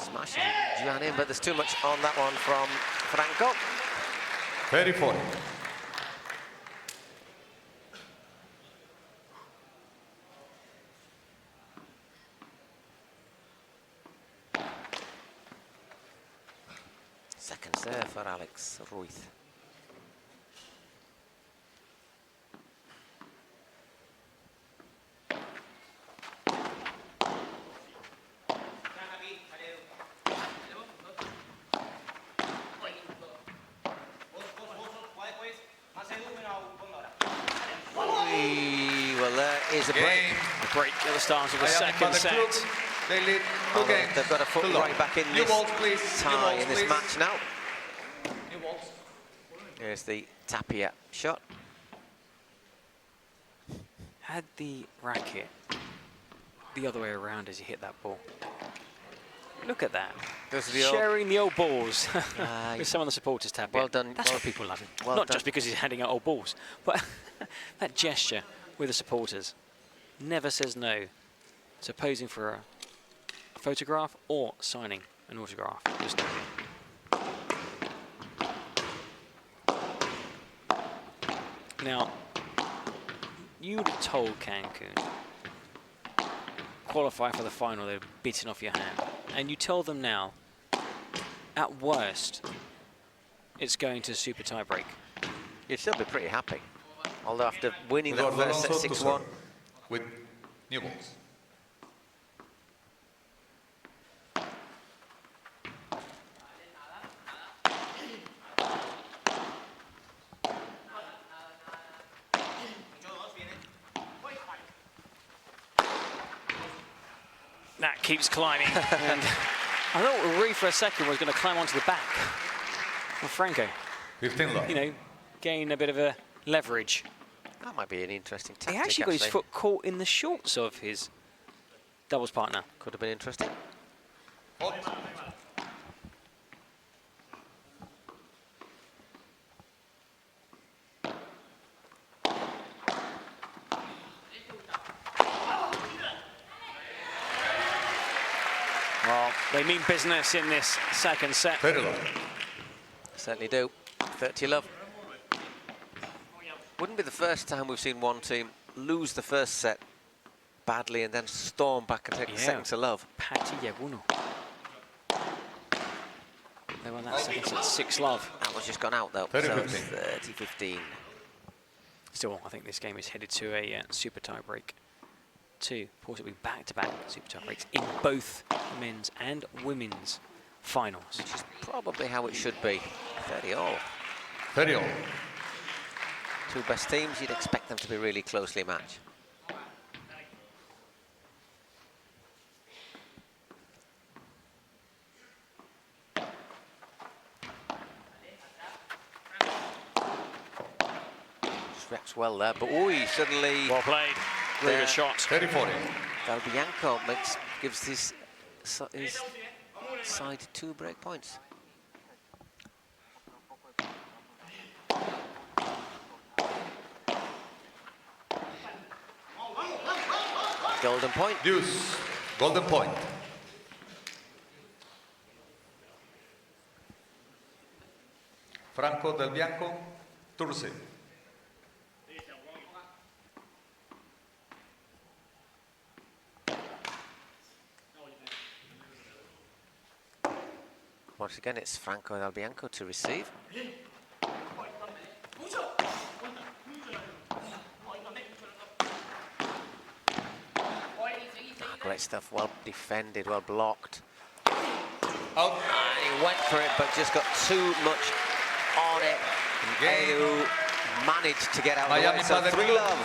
smashing Gian in, but there's too much on that one from Franco. 30-40. Second serve for Alex Ruiz. Well, there is a break. A break at the start of the second set. They lead 2 Although games. they've got a foot to right back in New this balls, please. New tie balls, in this please. match now. New balls. Here's the Tapia shot. Had the racket the other way around as he hit that ball. Look at that. Those are the old- Sharing the old balls Ah, with some of the supporters, Tapia. well done, That's well- what people love him. well Not done. just because he's handing out old balls, but that gesture with the supporters. Never says no to posing for a photograph or signing an autograph. Just now, you would have told Cancun, qualify for the final, they're bitten off your hand. And you tell them now, at worst, it's going to super tie break. You'd still be pretty happy. Although after winning that Eduardo first set Alonso to 6-1, serve with new balls. That keeps climbing. And I thought Ruiz for a second was going to climb onto the back of Franco. 15 love. You know, gain a bit of a leverage. that might be an interesting He tactic. actually got his foot caught in the shorts of his doubles partner. Could have been interesting. Hot. Well, they mean business in this second set. 30 love. Certainly do. 30 love. Wouldn't be the first time we've seen one team lose the first set badly and then storm back and take the second to love. Patti Yaguno. They So on that second set, 6-love. That was just gone out though. 30-15. 30-15. Still, I think this game is headed to a super tie break. Two possibly back-to-back super tie breaks in both men's and women's finals. Which is probably how it should be. 30-all. 30-all. Two best teams, you'd expect them to be really closely matched. Just reps well there, but suddenly Well played. Really good shot. 30-40. Bianco gives his side 2 break points. Golden point. Deuce. Golden point. Franco del Bianco to receive. Once again, it's Franco del Bianco to receive. Great stuff, well defended, well blocked. Out. And he went for it, but just got too much on it. Edu managed to get out of the way. So Padel 3-love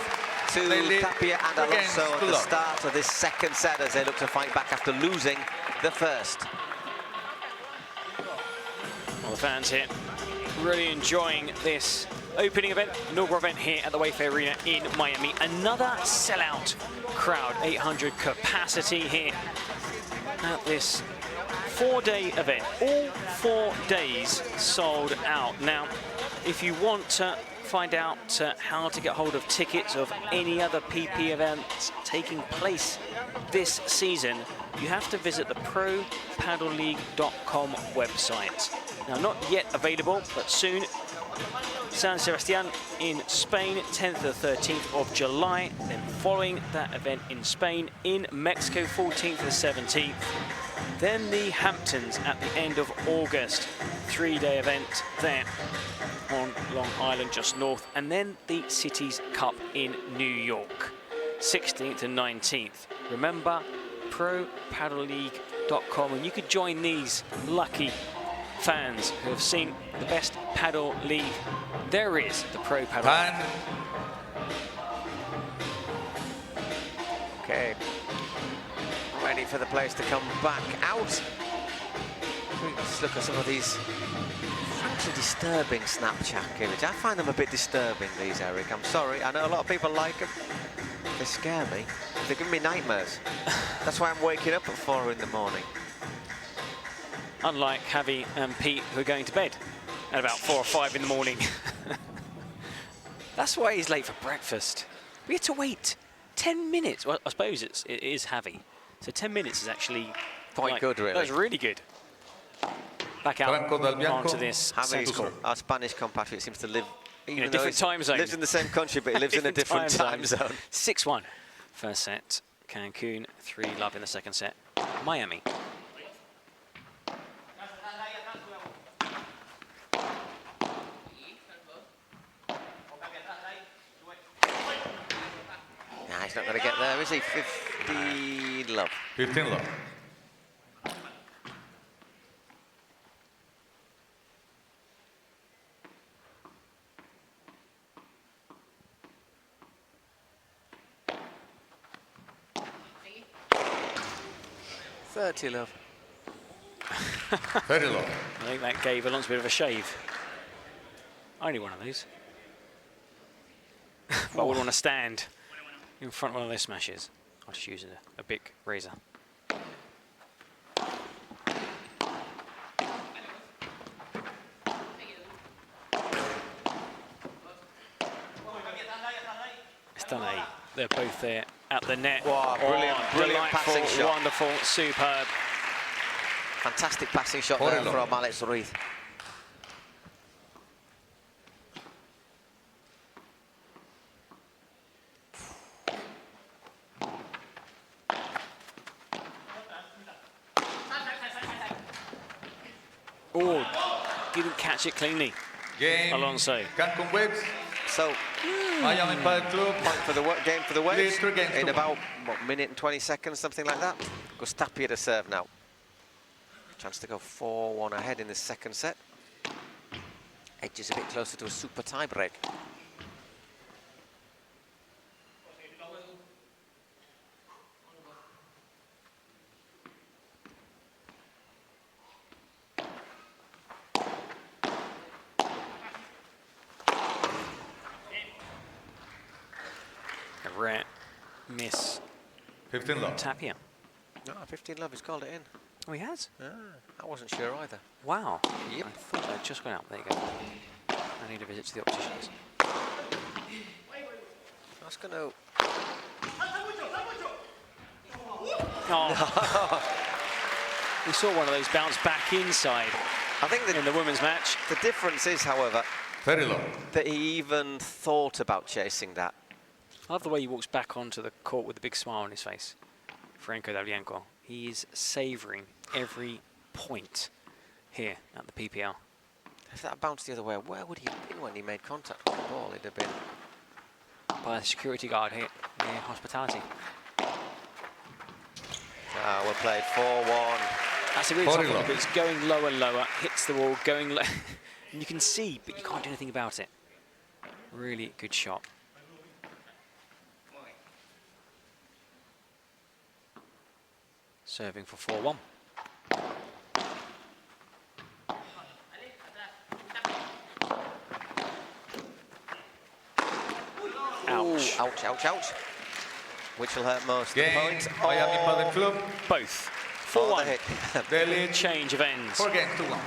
to Tapia and Alonso at the start of this second set as they look to fight back after losing the first. Well, the fans here really enjoying this opening event, inaugural event here at the Wayfair Arena in Miami. Another sellout crowd, 800 capacity here at this 4-day event. All 4 days sold out. Now, if you want to find out how to get hold of tickets of any other PP events taking place this season, you have to visit the ProPadelLeague.com website. Now, not yet available, but soon. San Sebastian in Spain, 10th to the 13th of July. Then following that event in Spain, in Mexico, 14th to the 17th. Then the Hamptons at the end of August. 3-day event there on Long Island, just north. And then the Cities Cup in New York, 16th and 19th. Remember, ProPadelLeague.com, and you could join these lucky fans who have seen the best paddle league there is, the Pro Paddle. Okay, ready for the players to come back out. Let's look at some of these frankly disturbing Snapchat images. I find them a bit disturbing, these, Eric. I'm sorry. I know a lot of people like them. They scare me. They give me nightmares. That's why I'm waking up at 4 in the morning. Unlike Javi and Pete, who are going to bed at about 4 or 5 in the morning. That's why he's late for breakfast. We had to wait 10 minutes. Well, I suppose it is Javi. So 10 minutes is actually quite good, really. That was really good. Back out onto this. Javi, our Spanish compatriot, seems to live in a different time zone. Lives in the same country, but he lives in a different time zone. 6-1. First set, Cancun. 3-love in the second set, Miami. Nah, he's not going to get there, is he? 15-love. 15-love. Love. 30-love. I think that gave Alonso a bit of a shave. Only one of those. But I wouldn't want to stand in front of one of those smashes. I'll just use a big razor. Stanley, they're both there at the net. Wow, brilliant passing shot. Wonderful, superb. Fantastic passing shot there from Alex Ruiz. Oh, didn't catch it cleanly. Game. Alonso. Cancun Waves. So, Miami Padel Club. point for the game for the Waves Lead 3 games to in 1. about, what, minute and 20 seconds, something like that. Goes Tapia to serve now. Chance to go 4-1 ahead in this second set. Edges a bit closer to a super tie break. A rare miss. 15 love. Tapia. No, 15 love, he's called it in. Oh, he has? I wasn't sure either. Wow. Yep. I thought I'd just gone out. There you go. I need a visit to the opticians. That's going to... Oh. We saw one of those bounce back inside I think in the women's match. the difference is, however, Very low. that he even thought about chasing that. I love the way he walks back onto the court with a big smile on his face. Franco Del Bianco. He is savouring every point here at the PPL. If that bounced the other way, where would he have been when he made contact with the ball? He'd have been... By the security guard here near hospitality. Ah, well played, 4-1. That's a really tough Very one, low. but it's going lower and lower, hits the wall, going low. And you can see, but you can't do anything about it. Really good shot. Serving for 4-1. Ouch. Ouch, ouch, ouch. Which will hurt most? The Game. point. Miami Padel Club. Both. Oh, 4-1. the hit. The lead. Change of ends. 4 games to 1.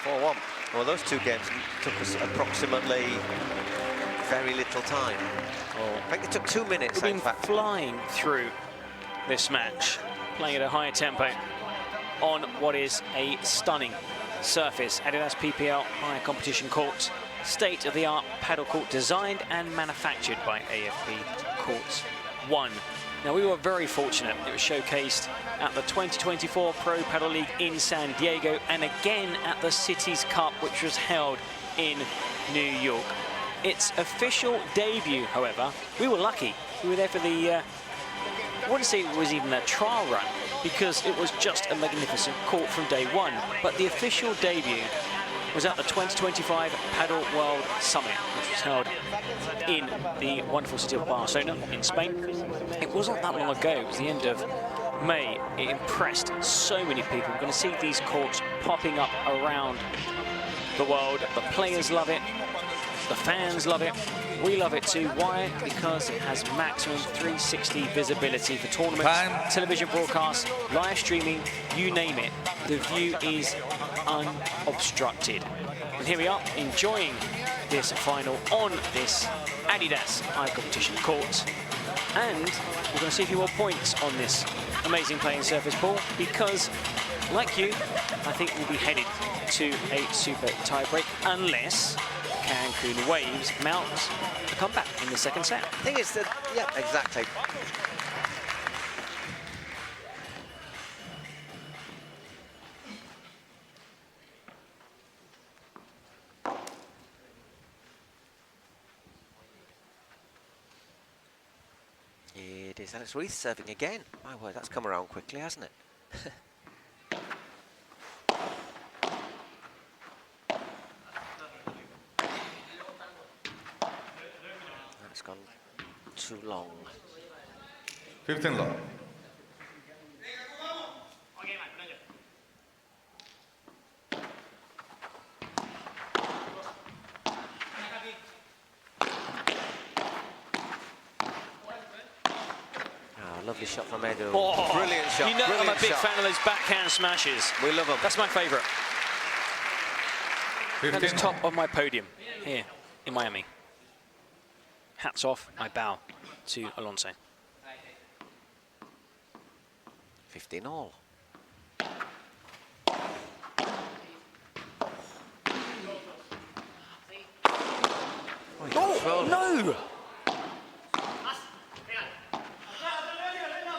4-1. Well, those two games took us approximately very little time. I think it took 2 minutes, We've been in fact. flying through this match, playing at a higher tempo on what is a stunning surface. Adidas PPL higher competition court, state-of-the-art paddle court designed and manufactured by AFP Courts 1. Now, we were very fortunate. It was showcased at the 2024 Pro Paddle League in San Diego and again at the Cities Cup, which was held in New York. Its official debut, however, we were lucky. We were there for the, I wouldn't say it was even a trial run, because it was just a magnificent court from day one. But the official debut was at the 2025 Padel World Summit, which was held in the wonderful city of Barcelona in Spain. It wasn't that long ago, it was the end of May. It impressed so many people. We're going to see these courts popping up around the world. The players love it, the fans love it, we love it too. Why? Because it has maximum 360 visibility for tournaments, Time. television broadcasts, live streaming, you name it. The view is unobstructed. And here we are, enjoying this final on this Adidas high competition court. And we're going to see a few more points on this amazing playing surface, Paul, because, like you, I think we'll be headed to a super tiebreak unless Cancun Waves mounts a comeback in the second set. The thing is that, yeah, exactly. It is Alex Ruiz serving again. My word, that's come around quickly, hasn't it? It's gone too long. 15 love. Lovely shot from Edu. Oh, Brilliant shot. You know I'm a brilliant big shot. fan of those backhand smashes. We love them. That's my favourite. That is 15 top of my podium here in Miami. Hats off, I bow to Alonso. 15 all. Oh, no!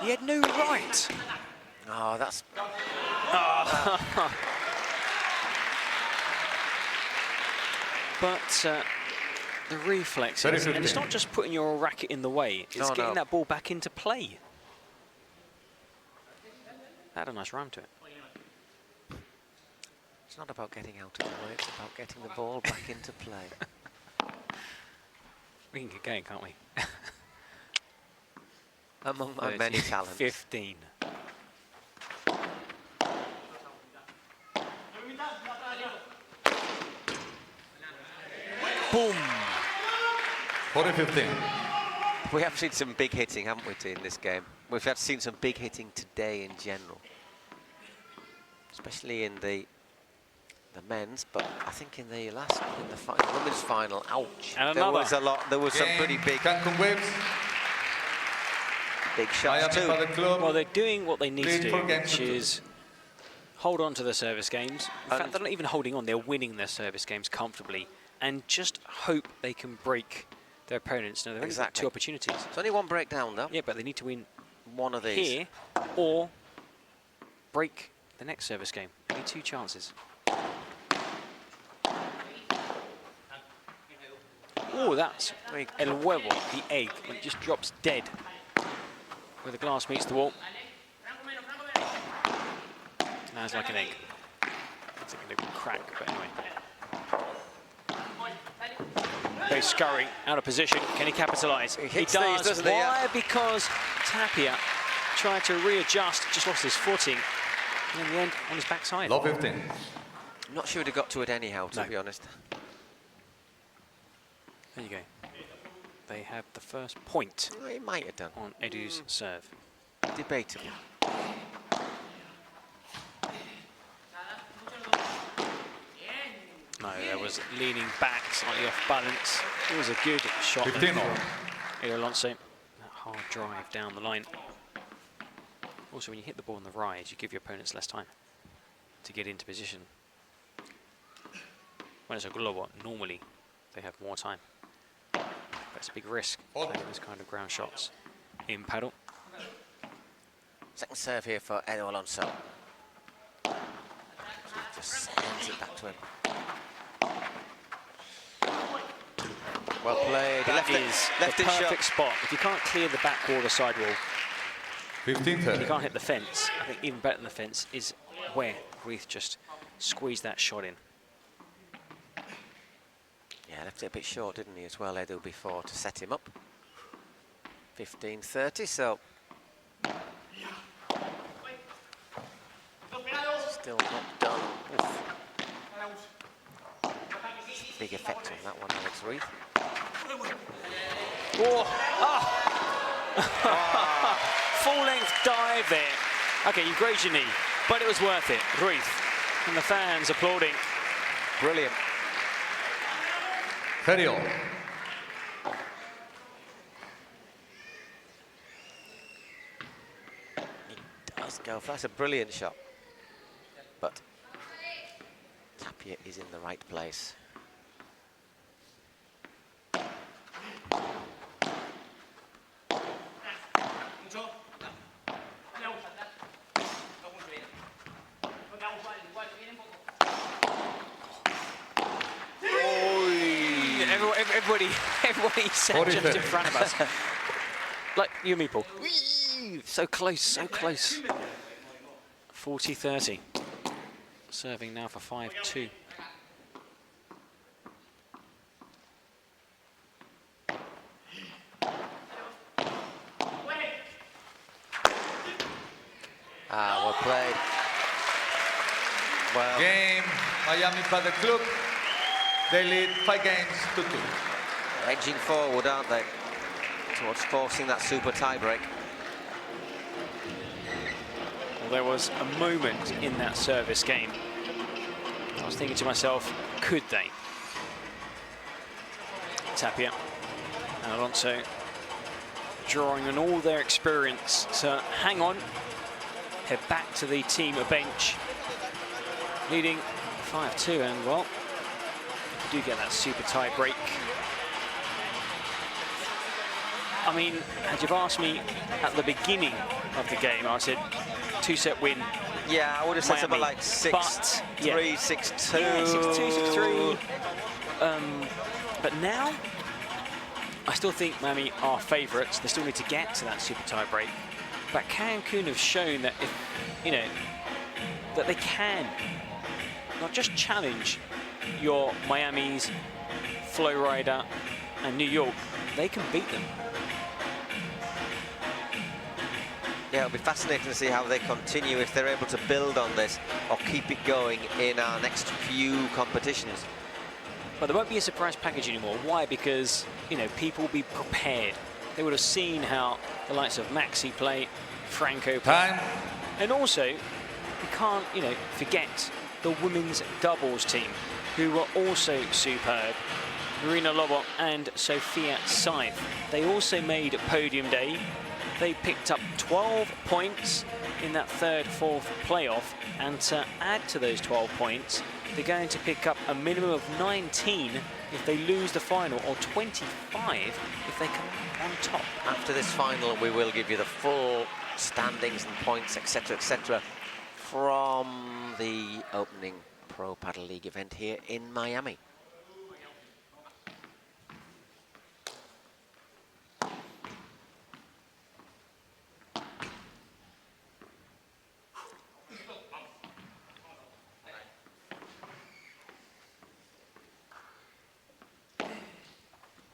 He had no right. Oh, that's... but the reflexes, and it's not just putting your racket in the way, it's getting that ball back into play. That had a nice rhyme to it. It's not about getting out of the way, it's about getting the ball back into play. We can get going, can't we? Among my many talents. 15. Boom! 40-15. We have seen some big hitting, haven't we, in this game? We've seen some big hitting today in general, especially in the men's. But I think in the women's final, ouch! And there another. was a lot. There was some pretty big, Cancun Waves. big shots too. Padel Club. Well, they're doing what they need to do, 3 games which to 2. is hold on to their service games. In fact, they're not even holding on; they're winning their service games comfortably, and just hope they can break their opponents. Now, they've only got 2 opportunities. It's only one breakdown, though. Yeah, but they need to win One of these. here or break the next service game. Only 2 chances. Oh, that's el huevo, the egg. It just drops dead where the glass meets the wall. Now it's like an egg. It's like a little crack, but anyway. Very scurrying, out of position. Can he capitalise? He does. These, doesn't he? Why? Because Tapia tried to readjust, just lost his footing, and in the end, on his backside. Low 15. I'm not sure he'd have got to it anyhow, to be honest. There you go. They have the first point Well, he might have done. on Edu's serve. Debatable. No, there was leaning back, slightly off balance. It was a good shot 15 from all. Padel Alonso. That hard drive down the line. Also, when you hit the ball on the rise, you give your opponents less time to get into position. When it's a globo, normally they have more time. That's a big risk, playing those kind of ground shots in paddle. Second serve here for Padel Alonso. Just sends it back to him. Well played. He left That it, is left the it shut. perfect spot. If you can't clear the back wall or the side wall, 15-30. and you can't hit the fence, I think even better than the fence is where Ruiz just squeezed that shot in. Yeah, left it a bit short, didn't he, as well, Edu, before to set him up. 15-30, so... Still not done. Oof. Big effect on that one, Alex Ruiz. Oh. Full length dive there. Okay, you grazed your knee, but it was worth it. Ruiz and the fans applauding. Brilliant. 30 all. He does go for that's a brilliant shot. But Tapia is in the right place. Everybody sat just in front of us. Like you and me, Paul. So close, so close. 40-30. Serving now for 5-2. Well played. Well, Game, Miami Padel Club. They lead 5 games to 2. edging forward, aren't they? Towards forcing that super tie-break. Well, there was a moment in that service game. I was thinking to myself, could they? Tapia and Alonso drawing on all their experience to hang on, head back to the team bench, leading 5-2, and well, you do get that super tie break. I mean, had you asked me at the beginning of the game, I said 2-set win. Yeah, I would have said something Miami. like 6-3, But, yeah. 6-2. Yeah, 6-2, 6-3. But now, I still think Miami are favourites. They still need to get to that super tie break. But Cancun have shown that if, you know, that they can not just challenge your Miamis, Flowrider, and New York, they can beat them. Yeah, it'll be fascinating to see how they continue, if they're able to build on this or keep it going in our next few competitions. But there won't be a surprise package anymore. Why? Because, you know, people will be prepared. They would have seen how the likes of Maxi play, Franco play. Time. And also, we can't, you know, forget the women's doubles team, who were also superb. Marina Lobo and Sophia Scythe. They also made podium day. They picked up 12 points in that third, fourth playoff. And to add to those 12 points, they're going to pick up a minimum of 19 if they lose the final, or 25 if they come on top. After this final, we will give you the full standings and points, etc., from the opening Pro Paddle League event here in Miami.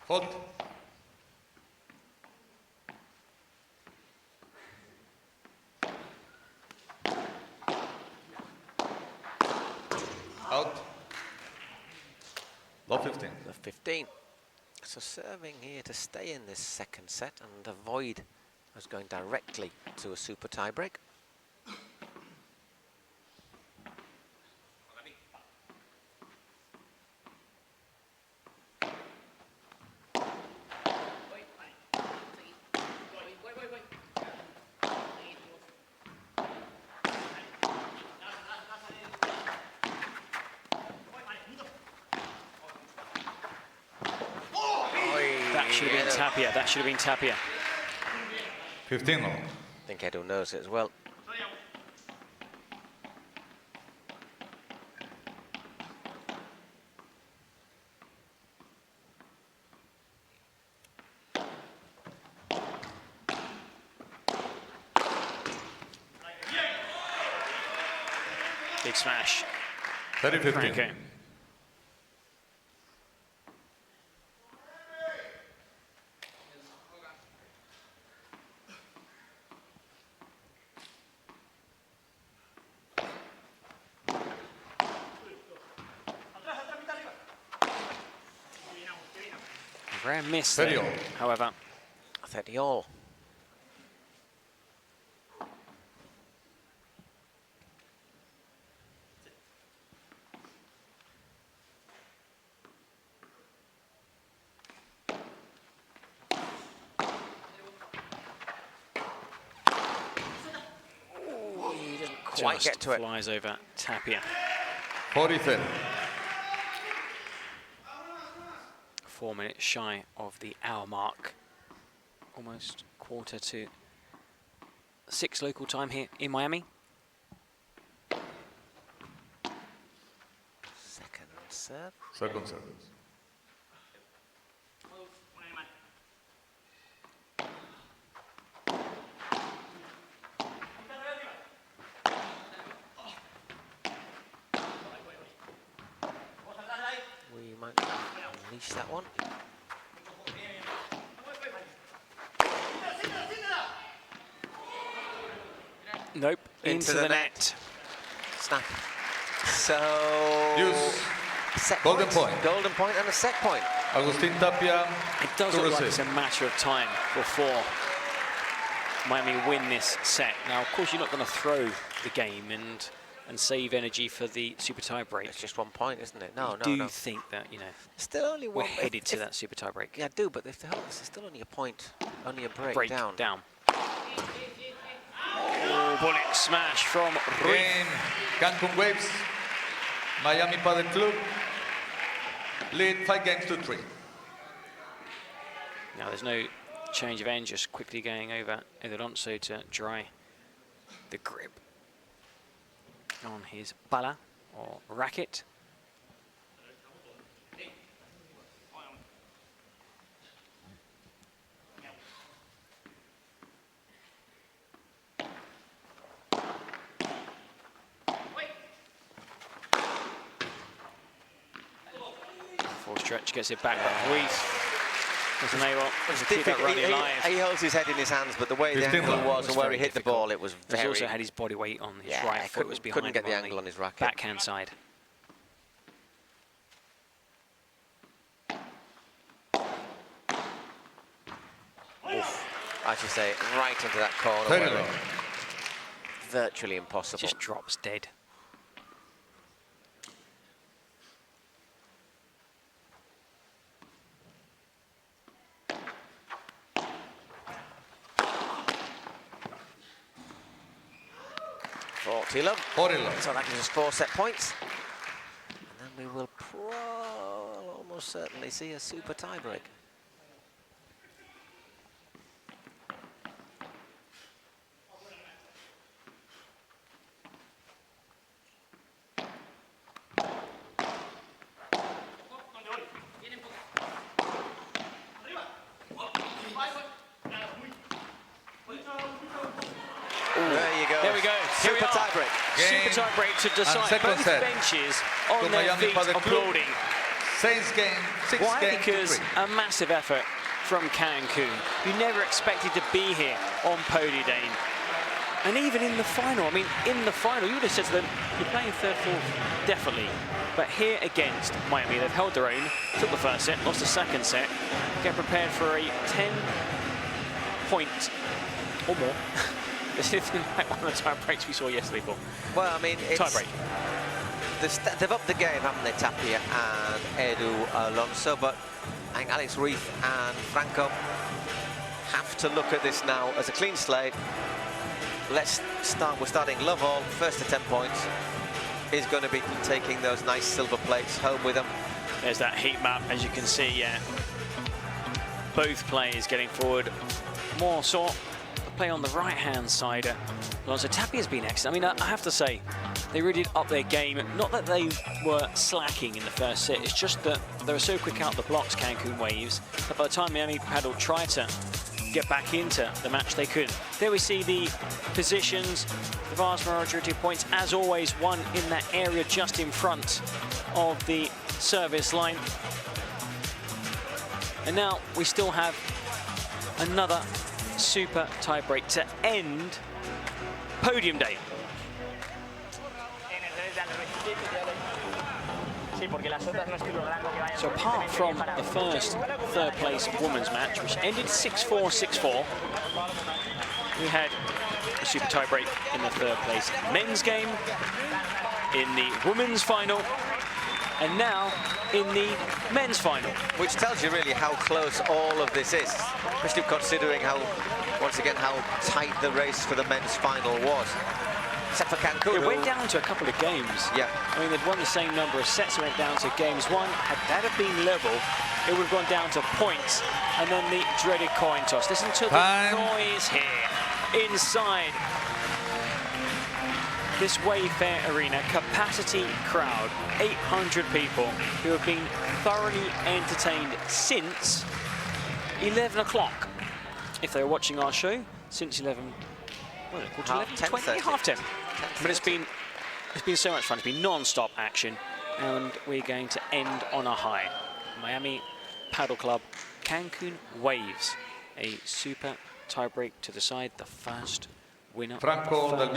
Hold. Out. Low 15. The 15. So serving here to stay in this second set and avoid us going directly to a super tie break. That should have been Tapia. That should have been Tapia. 15 all. I think Edu knows it as well. Big smash. 30-15. Franco. Rare miss there, 30 all. however. 30 all. He doesn't quite Just get to it. flies over Tapia. 40-30. 4 minutes shy of the hour mark. Almost 5:45 local time here in Miami. Second serve. Second service. We might unleash that one. Nope, into the net. Snap. So... Use. set Golden point. Golden point and a set point. Agustín Tapia. It does to look like receive. it's a matter of time before Miami win this set. Now, of course, you're not going to throw the game and save energy for the super tie break. It's just 1 point, isn't it? No, I no, do no. think that, you know, Still only we're one. headed to that super tie break. Yeah, I do, but if the there's still only a point, only a break, Break down. Oh, bullet smash from Ruiz. In Cancun Waves, Miami Padel Club lead 5-3. Now, there's no change of end, just quickly going over Alonso to dry the grip on his bala or racket. stretch, gets it back. But Ruiz wasn't able to keep that running live. He holds his head in his hands, but the way the angle was and where he hit the ball, it was very... He's also had his body weight on his right foot. Was behind couldn't get the angle on his racket. Backhand side. I should say, right into that corner. Virtually impossible. Just drops dead. So that gives us 4 set points. And then we will almost certainly see a super tiebreak. Super tiebreak to decide. Both benches on their feet applauding. Why? Because a massive effort from Cancun, who never expected to be here on podium day. And even in the final, I mean, in the final, you would have said to them, you're playing third, fourth, definitely. But here against Miami, they've held their own, took the first set, lost the second set, get prepared for a 10-point or more. This is like one of the tie breaks we saw yesterday, Paul. Well, I mean, it's... Tie break. They've upped the game, haven't they, Tapia and Alonso, but I think Alex Ruiz and Franco have to look at this now as a clean slate. Let's start, we're starting love all, first to 10 points. Is going to be taking those nice silver plates home with them. There's that heat map, as you can see, yeah. Both players getting forward. More so play on the right-hand side. Alonso Tapia's been excellent. I mean, I have to say, they really did up their game. Not that they were slacking in the first set, it's just that they were so quick out the blocks, Cancun Waves, that by the time Miami Padel tried to get back into the match, they couldn't. There we see the positions, the vast majority of points, as always, won in that area just in front of the service line. And now we still have another super tiebreak to end podium day. So apart from the first third place women's match, which ended 6-4, 6-4, we had a super tiebreak in the third place men's game, in the women's final, and now in the men's final. Which tells you really how close all of this is, especially considering how, once again, how tight the race for the men's final was. Except for Cancun. It went down to a couple of games. Yeah. I mean, they'd won the same number of sets. It went down to games one. Had that have been level, it would have gone down to points. And then the dreaded coin toss. Listen to the noise here inside this Wayfair Arena. Capacity crowd, 800 people who have been thoroughly entertained since 11 o'clock. If they were watching our show, since 11, what is it, quarter 11, 20, half 10. But it's been so much fun. It's been non-stop action, and we're going to end on a high. Miami Padel Club, Cancun Waves, a super tiebreak to decide the first winner of the first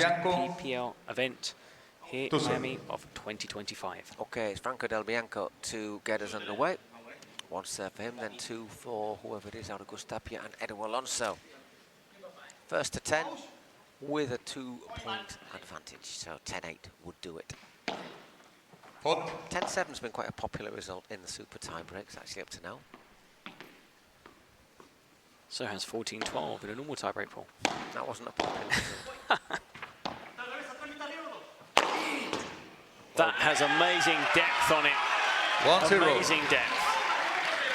PPL event here in Miami of 2025. Okay, it's Franco Del Bianco to get us underway. 1 serve for him, then 2 for whoever it is, Agustín Tapia and Padel Alonso. First to 10 with a 2-point advantage, so 10-8 would do it. 10-7's been quite a popular result in the super tiebreaks, actually, up to now. So has 14-12 in a normal tiebreak pool. That wasn't a popular result. That has amazing depth on it. Amazing depth.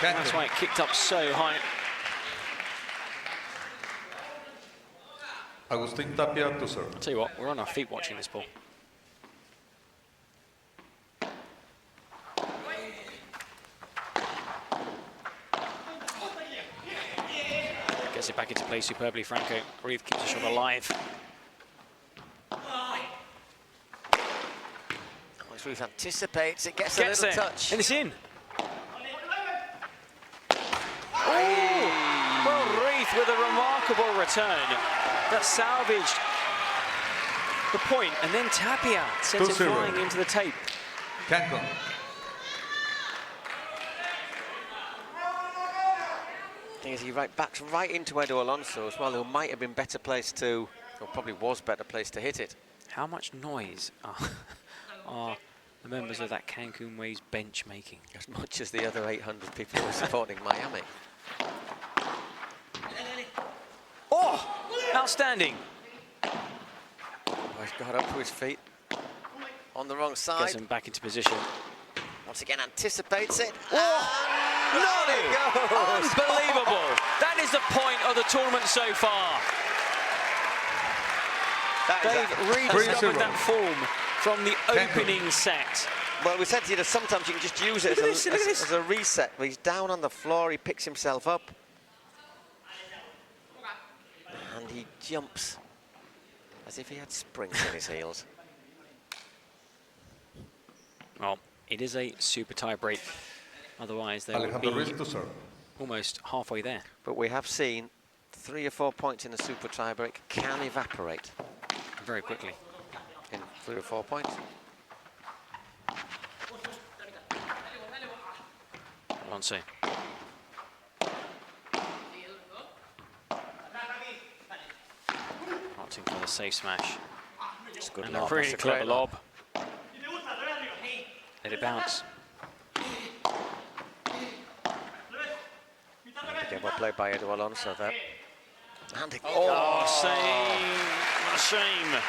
That's why it kicked up so high. Agustín Tapia to serve. I'll tell you what, we're on our feet watching this ball. Gets it back into play superbly, Franco. Ruiz keeps the shot alive. Ruiz anticipates, it gets a little touch. And it's in. Well, Ruiz with a remarkable return that salvaged the point, and then Tapia sends it 2-0. flying into the tape. Cancun. Thing is, he backs right into Edu Alonso as well, who might have been better placed to, or probably was better placed to hit it. How much noise are the members of that Cancun Waves bench making? As much as the other 800 people who are supporting Miami. Oh, outstanding. Oh, he's got up to his feet. On the wrong side. Gets him back into position. Once again, anticipates it. Unbelievable. That is the point of the tournament so far. They've rediscovered that form from the opening set. Well, we said to you that sometimes you can just use it as a reset. He's down on the floor, he picks himself up. And he jumps as if he had springs in his heels. Well, it is a super tie break. Otherwise, they would be almost halfway there. But we have seen 3 or 4 points in the super tie break can evaporate Very quickly. in 3 or 4 points. Alonso. Opting for the safe smash. It's a good And a lob. really That's a great clever lob. Let it bounce. Again, well played by Edu Alonso there. And Oh, a shame.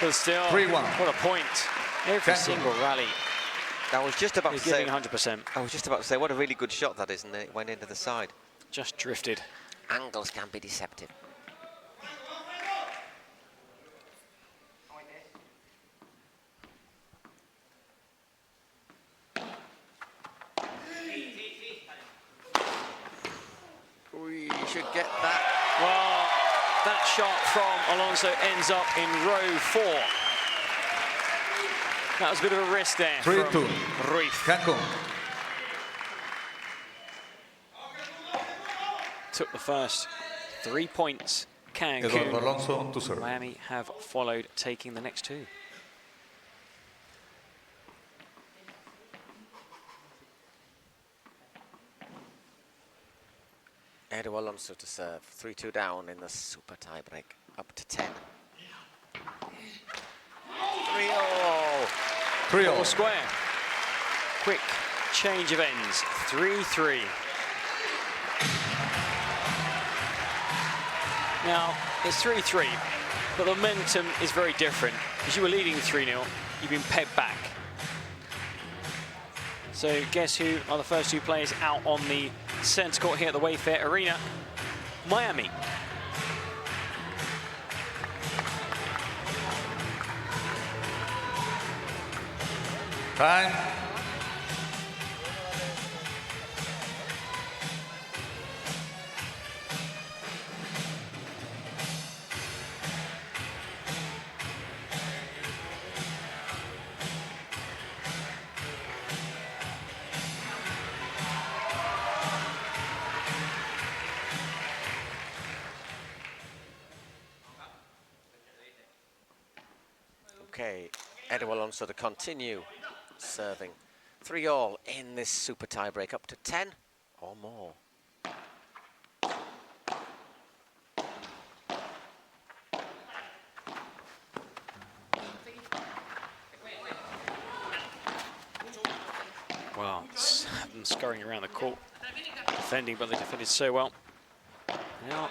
But still, 3-1. what a point. Every Cancun. single rally I was just about is to say, giving 100%. I was just about to say, what a really good shot that is, and it went into the side. Just drifted. Angles can be deceptive. We should get that. Well, that shot from Alonso ends up in row 4. That was a bit of a risk there 3-2. from Ruiz. Cancun. Took the first 3 points. Eduardo Cancun. Alonso to serve. Miami have followed, taking the next 2. Edu Alonso to serve. 3-2 down in the super tie break. Up to 10. 3-0. 3-0. All square. Quick change of ends. 3-3. Now, it's 3-3, but the momentum is very different. As you were leading 3-0, you've been pegged back. So guess who are the first 2 players out on the centre court here at the Wayfair Arena? Miami. Time. Okay, Edu Alonso to continue serving. 3-all in this super tie break, up to 10 or more. Well, them scurrying around the court, defending, but they defended so well. Now,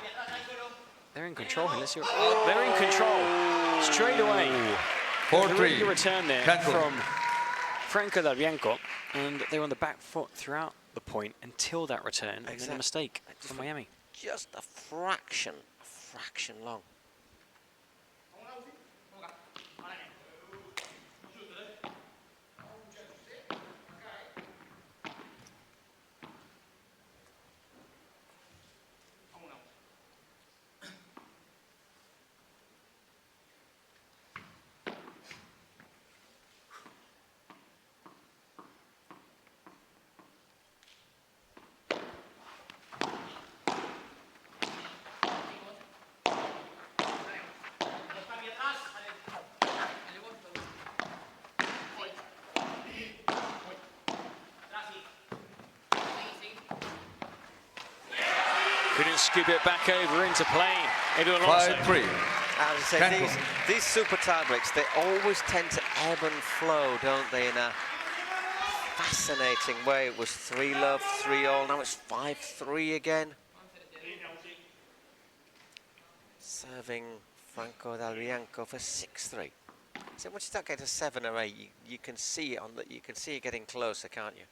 they're in control here. Let's see what, they're in control straight away. 4-3. A really good return there Cancun. from Franco del Bianco, and they were on the back foot throughout the point until that return, and then a mistake from Miami. Just a fraction long. scoop it back over into play. Edu Alonso. 5-3. As I say, Cancun. these super tie breaks, they always tend to ebb and flow, don't they, in a fascinating way. It was 3-love, 3-all, now it's 5-3 again. Serving Franco Del Bianco for 6-3. So once you start getting to 7 or 8, you can see it on that. You can see it getting closer, can't you?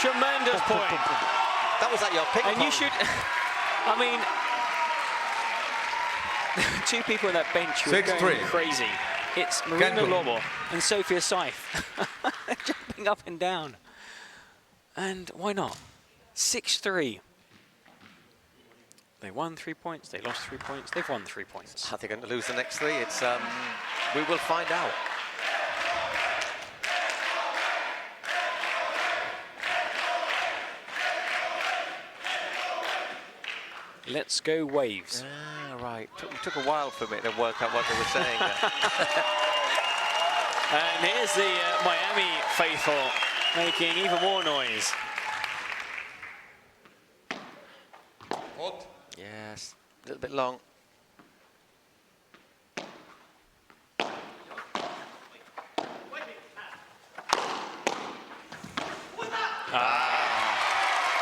Tremendous point. That was like your ping And pong. you should, I mean, two people on that bench who are 6-3. going crazy. It's Marina Cancun. Lobo and Sophia Seif jumping up and down. And why not? 6-3. They won 3 points, they lost 3 points, they've won 3 points. Are they going to lose the next 3? It's we will find out. Let's go Waves. Ah, right. Took a while for me to work out what they were saying there. And here's the Miami faithful making even more noise. Hot. Yes, a little bit long.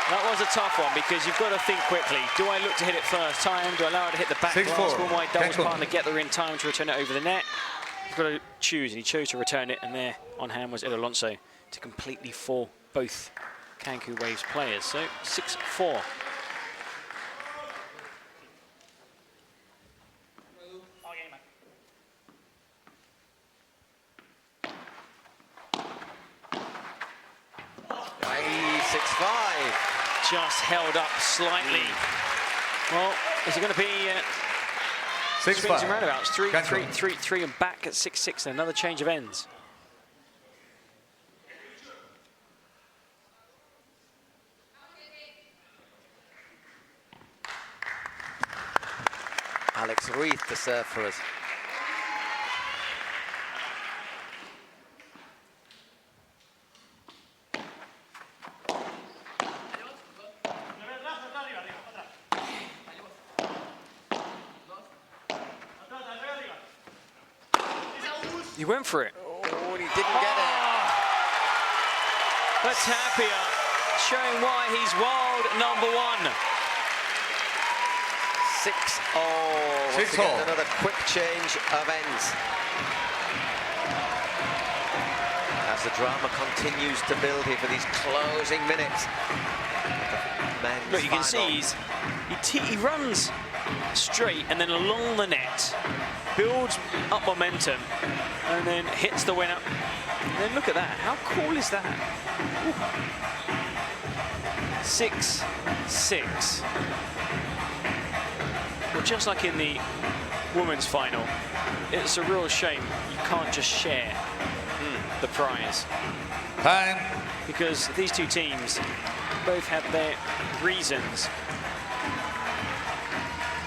That was a tough one because you've got to think quickly. Do I look to hit it first time? Do I allow it to hit the back 6-4. glass? Will my doubles Cancun. partner get there in time to return it over the net? You've got to choose, and he chose to return it, and there on hand was Edu Alonso to completely fool both Cancun Waves players. So 6-4. Hey, 6-5. Just held up slightly. Well, is it going to be swings and 6-5. roundabouts? 3-3, Cancun. 3-3, and back at 6-6, and another change of ends. Alex Ruiz to serve for us. He went for it. Oh, and he didn't get it. But Tapia showing why he's world #1. 6-all. Once 6-all. again, another quick change of ends. As the drama continues to build here for these closing minutes. Men's Look, you can final. see he runs straight and then along the net, builds up momentum, and then hits the winner. And then look at that. How cool is that? 6-6. Well, just like in the women's final, it's a real shame you can't just share the prize, Time. because these two teams both have their reasons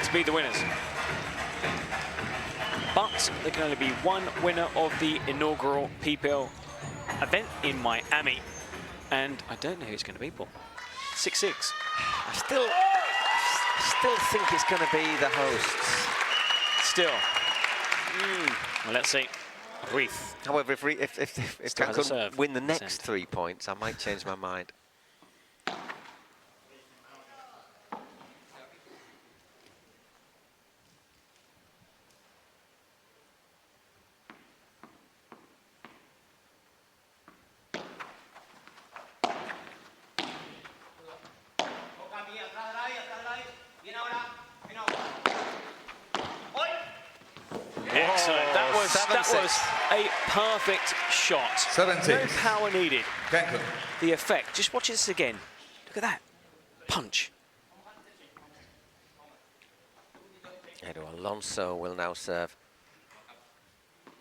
to be the winners. But there can only be one winner of the inaugural PPL event in Miami, and I don't know who it's going to be, Paul. 6-6. I still think it's going to be the hosts. Still. Well, let's see. Ruiz. However, if Still has a Cancun serve. win the next Send. 3 points, I might change my mind. Excellent. That was 7-6. a perfect shot. 7-6. No power needed. Cancun. The effect. Just watch this again. Look at that. Punch. Edu Alonso will now serve.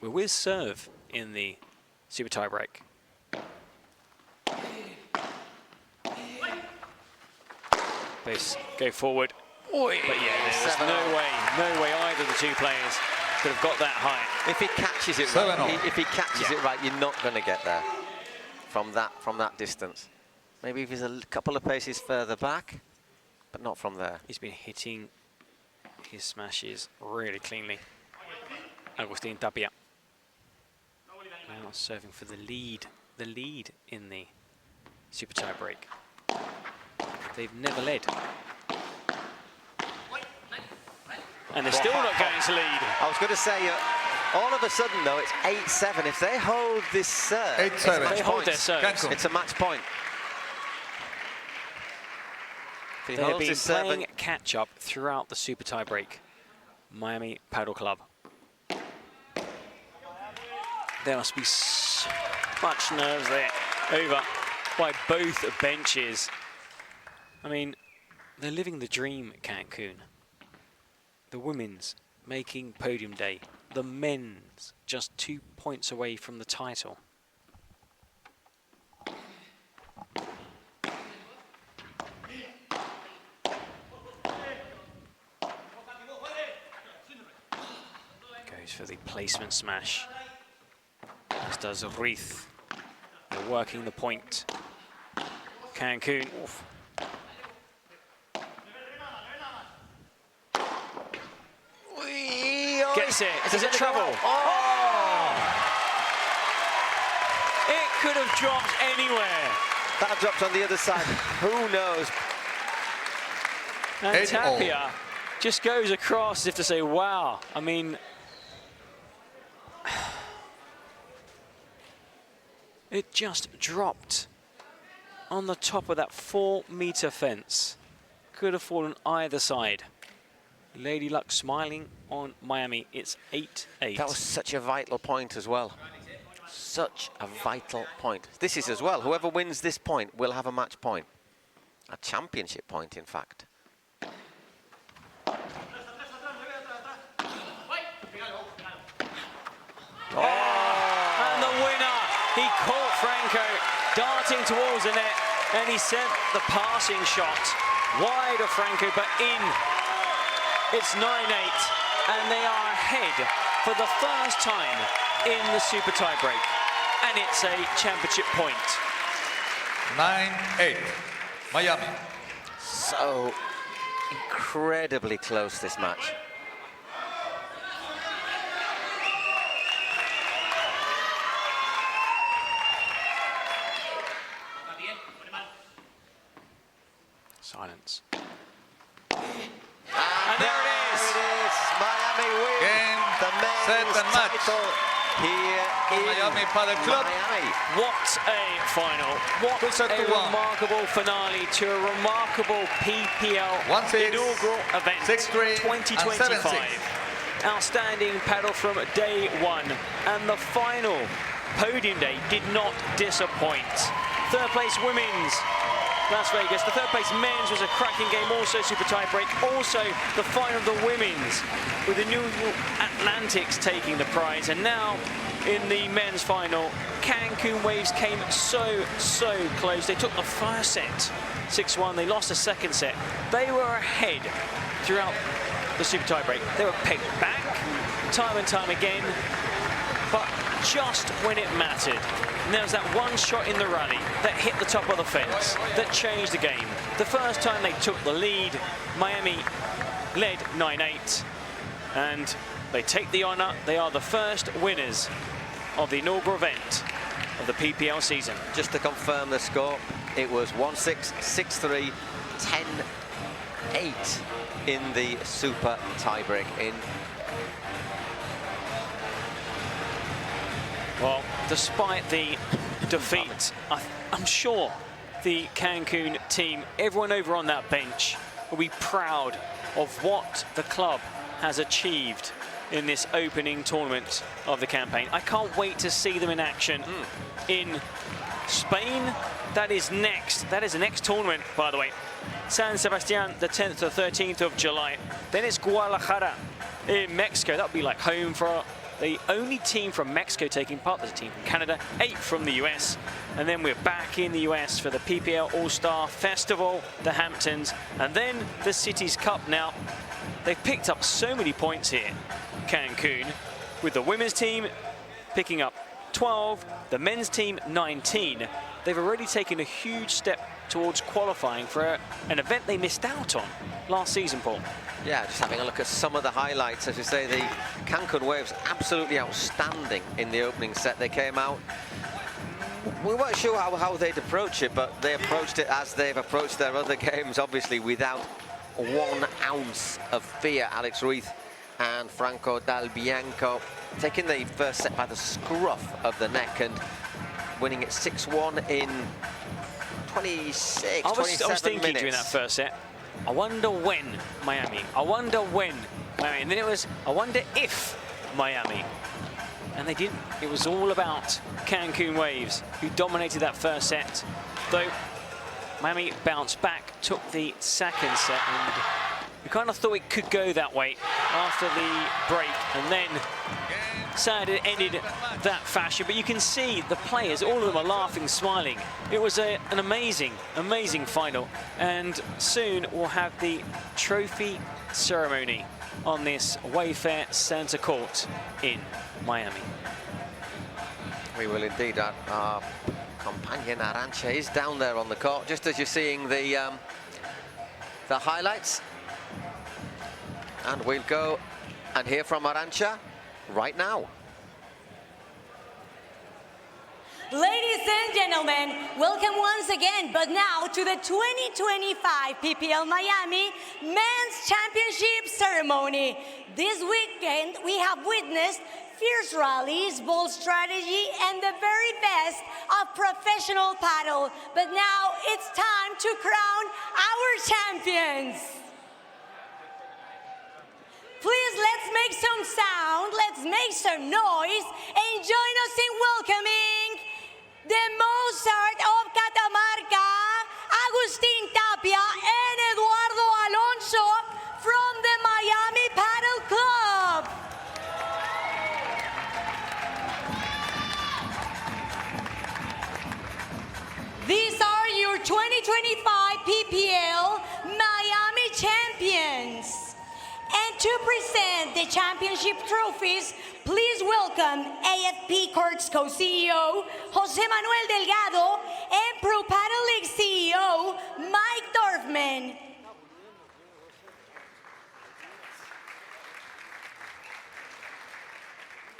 We're with serve in the super tie break. Both go forward. But yeah, there's no way either of the two players could have got that high. If he catches it right, if he catches it right, you're not going to get there from that distance. Maybe if he's a couple of paces further back, but not from there. He's been hitting his smashes really cleanly. Agustín Tapia now serving for the lead in the super tie break. They've never led. And they're still not going to lead. I was going to say, all of a sudden, though, it's 8-7. If they hold this serve, it's a match point. It's a match point. They have been playing catch-up throughout the super tie break. Miami Padel Club. There must be so much nerves there over by both benches. I mean, they're living the dream at Cancun. The women's making podium day. The men's just 2 points away from the title. Goes for the placement smash. As does Ruiz. They're working the point. Cancun. Oof. Gets it. Does it travel? Oh! It could have dropped anywhere. That dropped on the other side. Who knows? And Tapia just goes across as if to say, wow. I mean, it just dropped on the top of that 4-meter fence. Could have fallen either side. Lady Luck smiling on Miami. It's 8-8. That was such a vital point as well. Such a vital point. This is as well. Whoever wins this point will have a match point. A championship point, in fact. And the winner. He caught Franco darting towards the net, and he sent the passing shot wide of Franco, but in. It's 9-8, and they are ahead for the first time in the super tie break, and it's a championship point. 9-8, Miami. So incredibly close, this match. Silence. And there it is. Miami wins the men's title here in Miami Padel Club. Miami. What a final. What a remarkable finale to a remarkable PPL inaugural event 2025. Outstanding paddle from day one. And the final podium day did not disappoint. Third place women's. Las Vegas. The third place men's was a cracking game, also super tie break. Also the final of the women's with the New Atlantics taking the prize. And now in the men's final, Cancun Waves came so close. They took the first set 6-1. They lost the second set. They were ahead throughout the super tie break. They were pegged back time and time again, but just when it mattered. And there was that one shot in the rally that hit the top of the fence that changed the game. The first time they took the lead, Miami led 9-8, and they take the honor. They are the first winners of the inaugural event of the PPL season. Just to confirm the score, it was 1-6, 6-3, 10-8 in the super tiebreak. Well, despite the defeat, I'm sure the Cancun team, everyone over on that bench, will be proud of what the club has achieved in this opening tournament of the campaign. I can't wait to see them in action in Spain. That is next. That is the next tournament, by the way. San Sebastian, the 10th to 13th of July. Then it's Guadalajara in Mexico. That would be like home for the only team from Mexico taking part. There's a team from Canada, 8 from the US. and then we're back in the US for the PPL All-Star Festival, the Hamptons, and then the Cities Cup. Now, they've picked up so many points here, Cancun, with the women's team picking up 12, the men's team 19. They've already taken a huge step towards qualifying for an event they missed out on last season, Paul. Yeah, just having a look at some of the highlights. As you say, the Cancun Waves absolutely outstanding in the opening set. They came out, we weren't sure how they'd approach it, but they approached it as they've approached their other games, obviously without 1 ounce of fear. Alex Ruiz and Franco Dal Bianco taking the first set by the scruff of the neck and winning it 6-1 in 27 I was thinking minutes. during that first set, I wonder when Miami, and then it was, I wonder if Miami. And they didn't. It was all about Cancun Waves, who dominated that first set. Though Miami bounced back, took the second set, and we kind of thought it could go that way after the break. And then sad it ended that fashion. But you can see the players, all of them are laughing, smiling. It was an amazing, amazing final. And soon we'll have the trophy ceremony on this Wayfair Center Court in Miami. We will indeed. Our companion Arantxa is down there on the court, just as you're seeing the highlights. And we'll go and hear from Arantxa right now. Ladies and gentlemen, welcome once again, but now to the 2025 PPL Miami Men's Championship Ceremony. This weekend, we have witnessed fierce rallies, bold strategy, and the very best of professional paddle. But now it's time to crown our champions. Please, let's make some sound, let's make some noise, and join us in welcoming the Mozart of Catamarca, Agustín Tapia and Eduardo Alonso from the Miami Padel Club. These are your 2025 PPL Miami champions. And to present the championship trophies, please welcome AFP Courts co-CEO Jose Manuel Delgado and Pro Padel League CEO Mike Dorfman.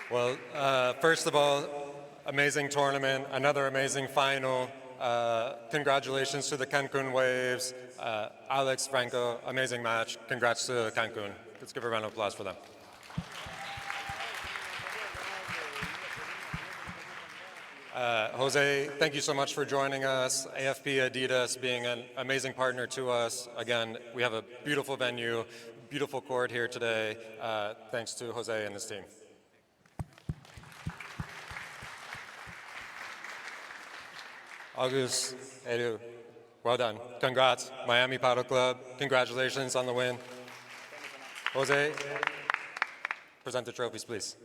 Well, first of all, amazing tournament, another amazing final. Congratulations to the Cancun Waves. Alex, Franco, amazing match. Congrats to Cancun. Let's give a round of applause for them. Jose, thank you so much for joining us. AFP Adidas being an amazing partner to us. Again, we have a beautiful venue, beautiful court here today. Thanks to Jose and his team. August, Edu, well done. Congrats, Miami Padel Club. Congratulations on the win. Jose, present the trophies, please.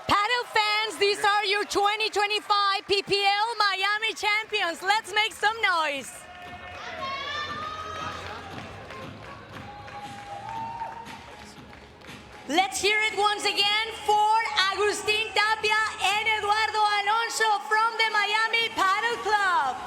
Padel fans, these are your 2025 PPL Miami champions. Let's make some noise. Let's hear it once again for Agustín Tapia and Eduardo Alonso from the Miami Padel Club.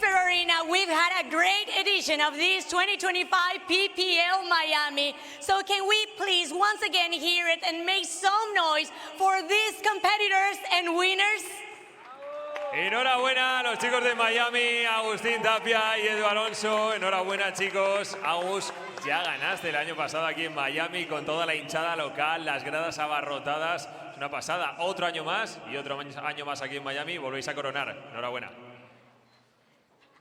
Schaefer Arena, we've had a great edition of this 2025 PPL Miami. So can we please once again hear it and make some noise for these competitors and winners? Enhorabuena a los chicos de Miami, Agustín, Tapia y Edu Alonso. Enhorabuena, chicos. Agus, ya ganaste el año pasado aquí en Miami con toda la hinchada local, las gradas abarrotadas. Es una pasada. Otro año más y otro año más aquí en Miami. Volvéis a coronar. Enhorabuena.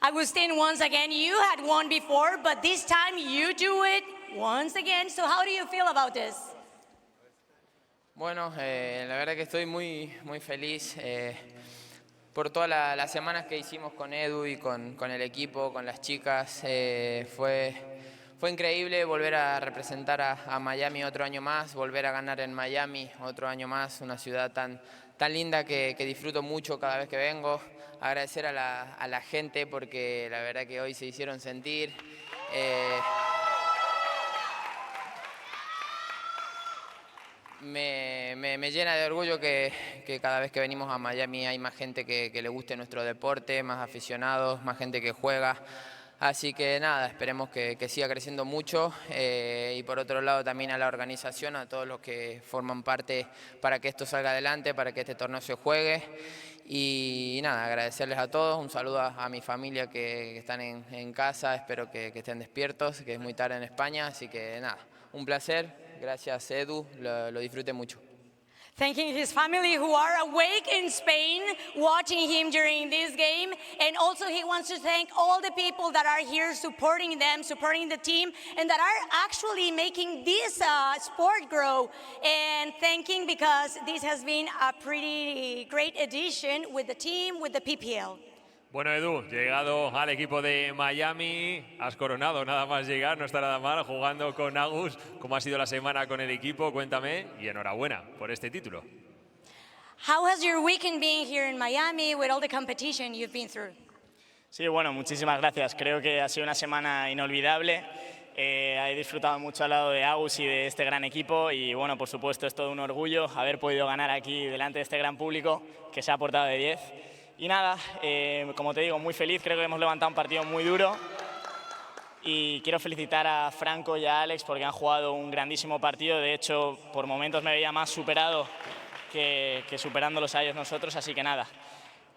Agustín, once again, you had won before, but this time you do it once again. So how do you feel about this? Bueno, la verdad que estoy muy feliz por todas las semanas que hicimos con Edu y con el equipo, con las chicas. Fue increíble volver a representar a Miami otro año más, volver a ganar en Miami otro año más, una ciudad tan linda que disfruto mucho cada vez que vengo. Agradecer a la gente porque la verdad que hoy se hicieron sentir. Me llena de orgullo que cada vez que venimos a Miami hay más gente que le guste nuestro deporte, más aficionados, más gente que juega. Así que nada, esperemos que siga creciendo mucho y por otro lado también a la organización, a todos los que forman parte para que esto salga adelante, para que este torneo se juegue. Y nada, agradecerles a todos, un saludo a mi familia que están en casa, espero que estén despiertos, que es muy tarde en España, así que nada, un placer, gracias Edu, lo disfruté mucho. Thanking his family who are awake in Spain, watching him during this game. And also he wants to thank all the people that are here supporting them, supporting the team, and that are actually making this sport grow. And thanking because this has been a pretty great addition with the team, with the PPL. Bueno, Edu, llegado al equipo de Miami, has coronado nada más llegar, no está nada mal, jugando con Agus. ¿Cómo ha sido la semana con el equipo? Cuéntame y enhorabuena por este título. How has your weekend been here in Miami with all the competition you've been through? Sí, bueno, muchísimas gracias. Creo que ha sido una semana inolvidable. He disfrutado mucho al lado de Agus y de este gran equipo y, bueno, por supuesto es todo un orgullo haber podido ganar aquí delante de este gran público que se ha portado de 10. Y nada, como te digo, muy feliz, creo que hemos levantado un partido muy duro y quiero felicitar a Franco y a Alex porque han jugado un grandísimo partido. De hecho, por momentos me veía más superado que superándolos a ellos nosotros, así que nada,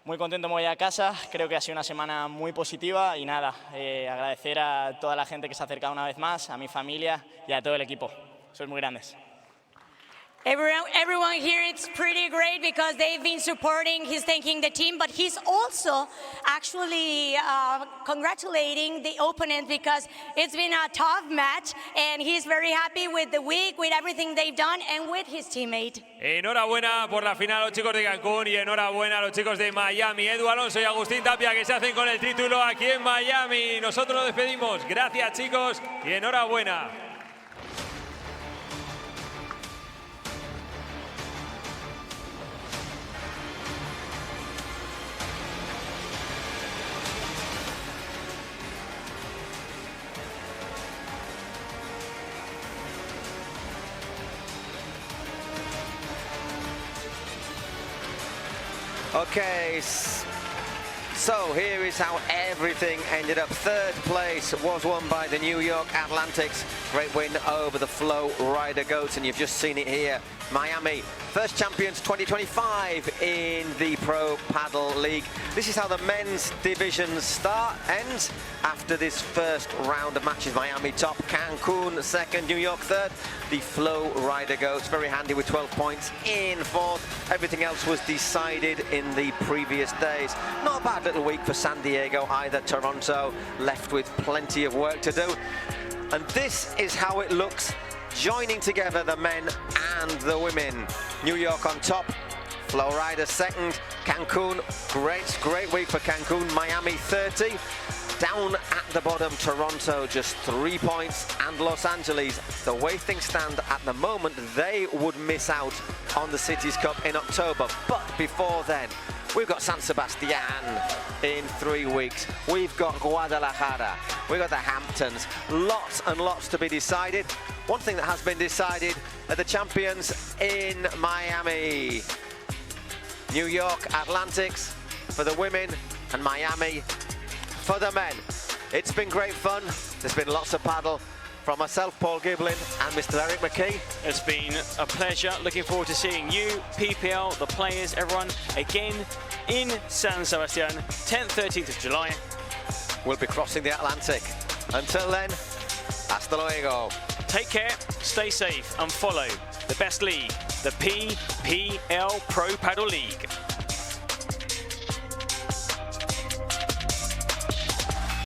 muy contento me voy a casa, creo que ha sido una semana muy positiva y nada, agradecer a toda la gente que se ha acercado una vez más, a mi familia y a todo el equipo. Sois muy grandes. Everyone here, it's pretty great because they've been supporting, he's thanking the team, but he's also actually congratulating the opponent because it's been a tough match and he's very happy with the week, with everything they've done and with his teammate. Enhorabuena por la final a los chicos de Cancún y enhorabuena a los chicos de Miami, Edu Alonso y Agustín Tapia, que se hacen con el título aquí en Miami. Nosotros nos despedimos. Gracias, chicos, y enhorabuena. Okay, so here is how everything ended up. Third place was won by the New York Atlantics. Great win over the Flow Rider Goats, and you've just seen it here. Miami, first champions 2025 in the Pro Padel League. This is how the men's divisions ends after this first round of matches. Miami top, Cancun second, New York third. The Flow Rider Goats very handy with 12 points in fourth. Everything else was decided in the previous days. Not a bad little week for San Diego either. Toronto left with plenty of work to do. And this is how it looks, joining together the men and the women. New York on top, Flow Rider second, Cancun, great week for Cancun, Miami 30. Down at the bottom, Toronto just 3 points, and Los Angeles, the way things stand at the moment, they would miss out on the Cities Cup in October. But before then, we've got San Sebastian in 3 weeks. We've got Guadalajara. We've got the Hamptons. Lots and lots to be decided. One thing that has been decided are the champions in Miami. New York Atlantics for the women and Miami for the men. It's been great fun. There's been lots of paddle from myself, Paul Giblin, and Mr. Eric McKee. It's been a pleasure. Looking forward to seeing you, PPL, the players, everyone, again in San Sebastian, 10th, 13th of July. We'll be crossing the Atlantic. Until then, hasta luego. Take care, stay safe, and follow the best league, the PPL Pro Paddle League.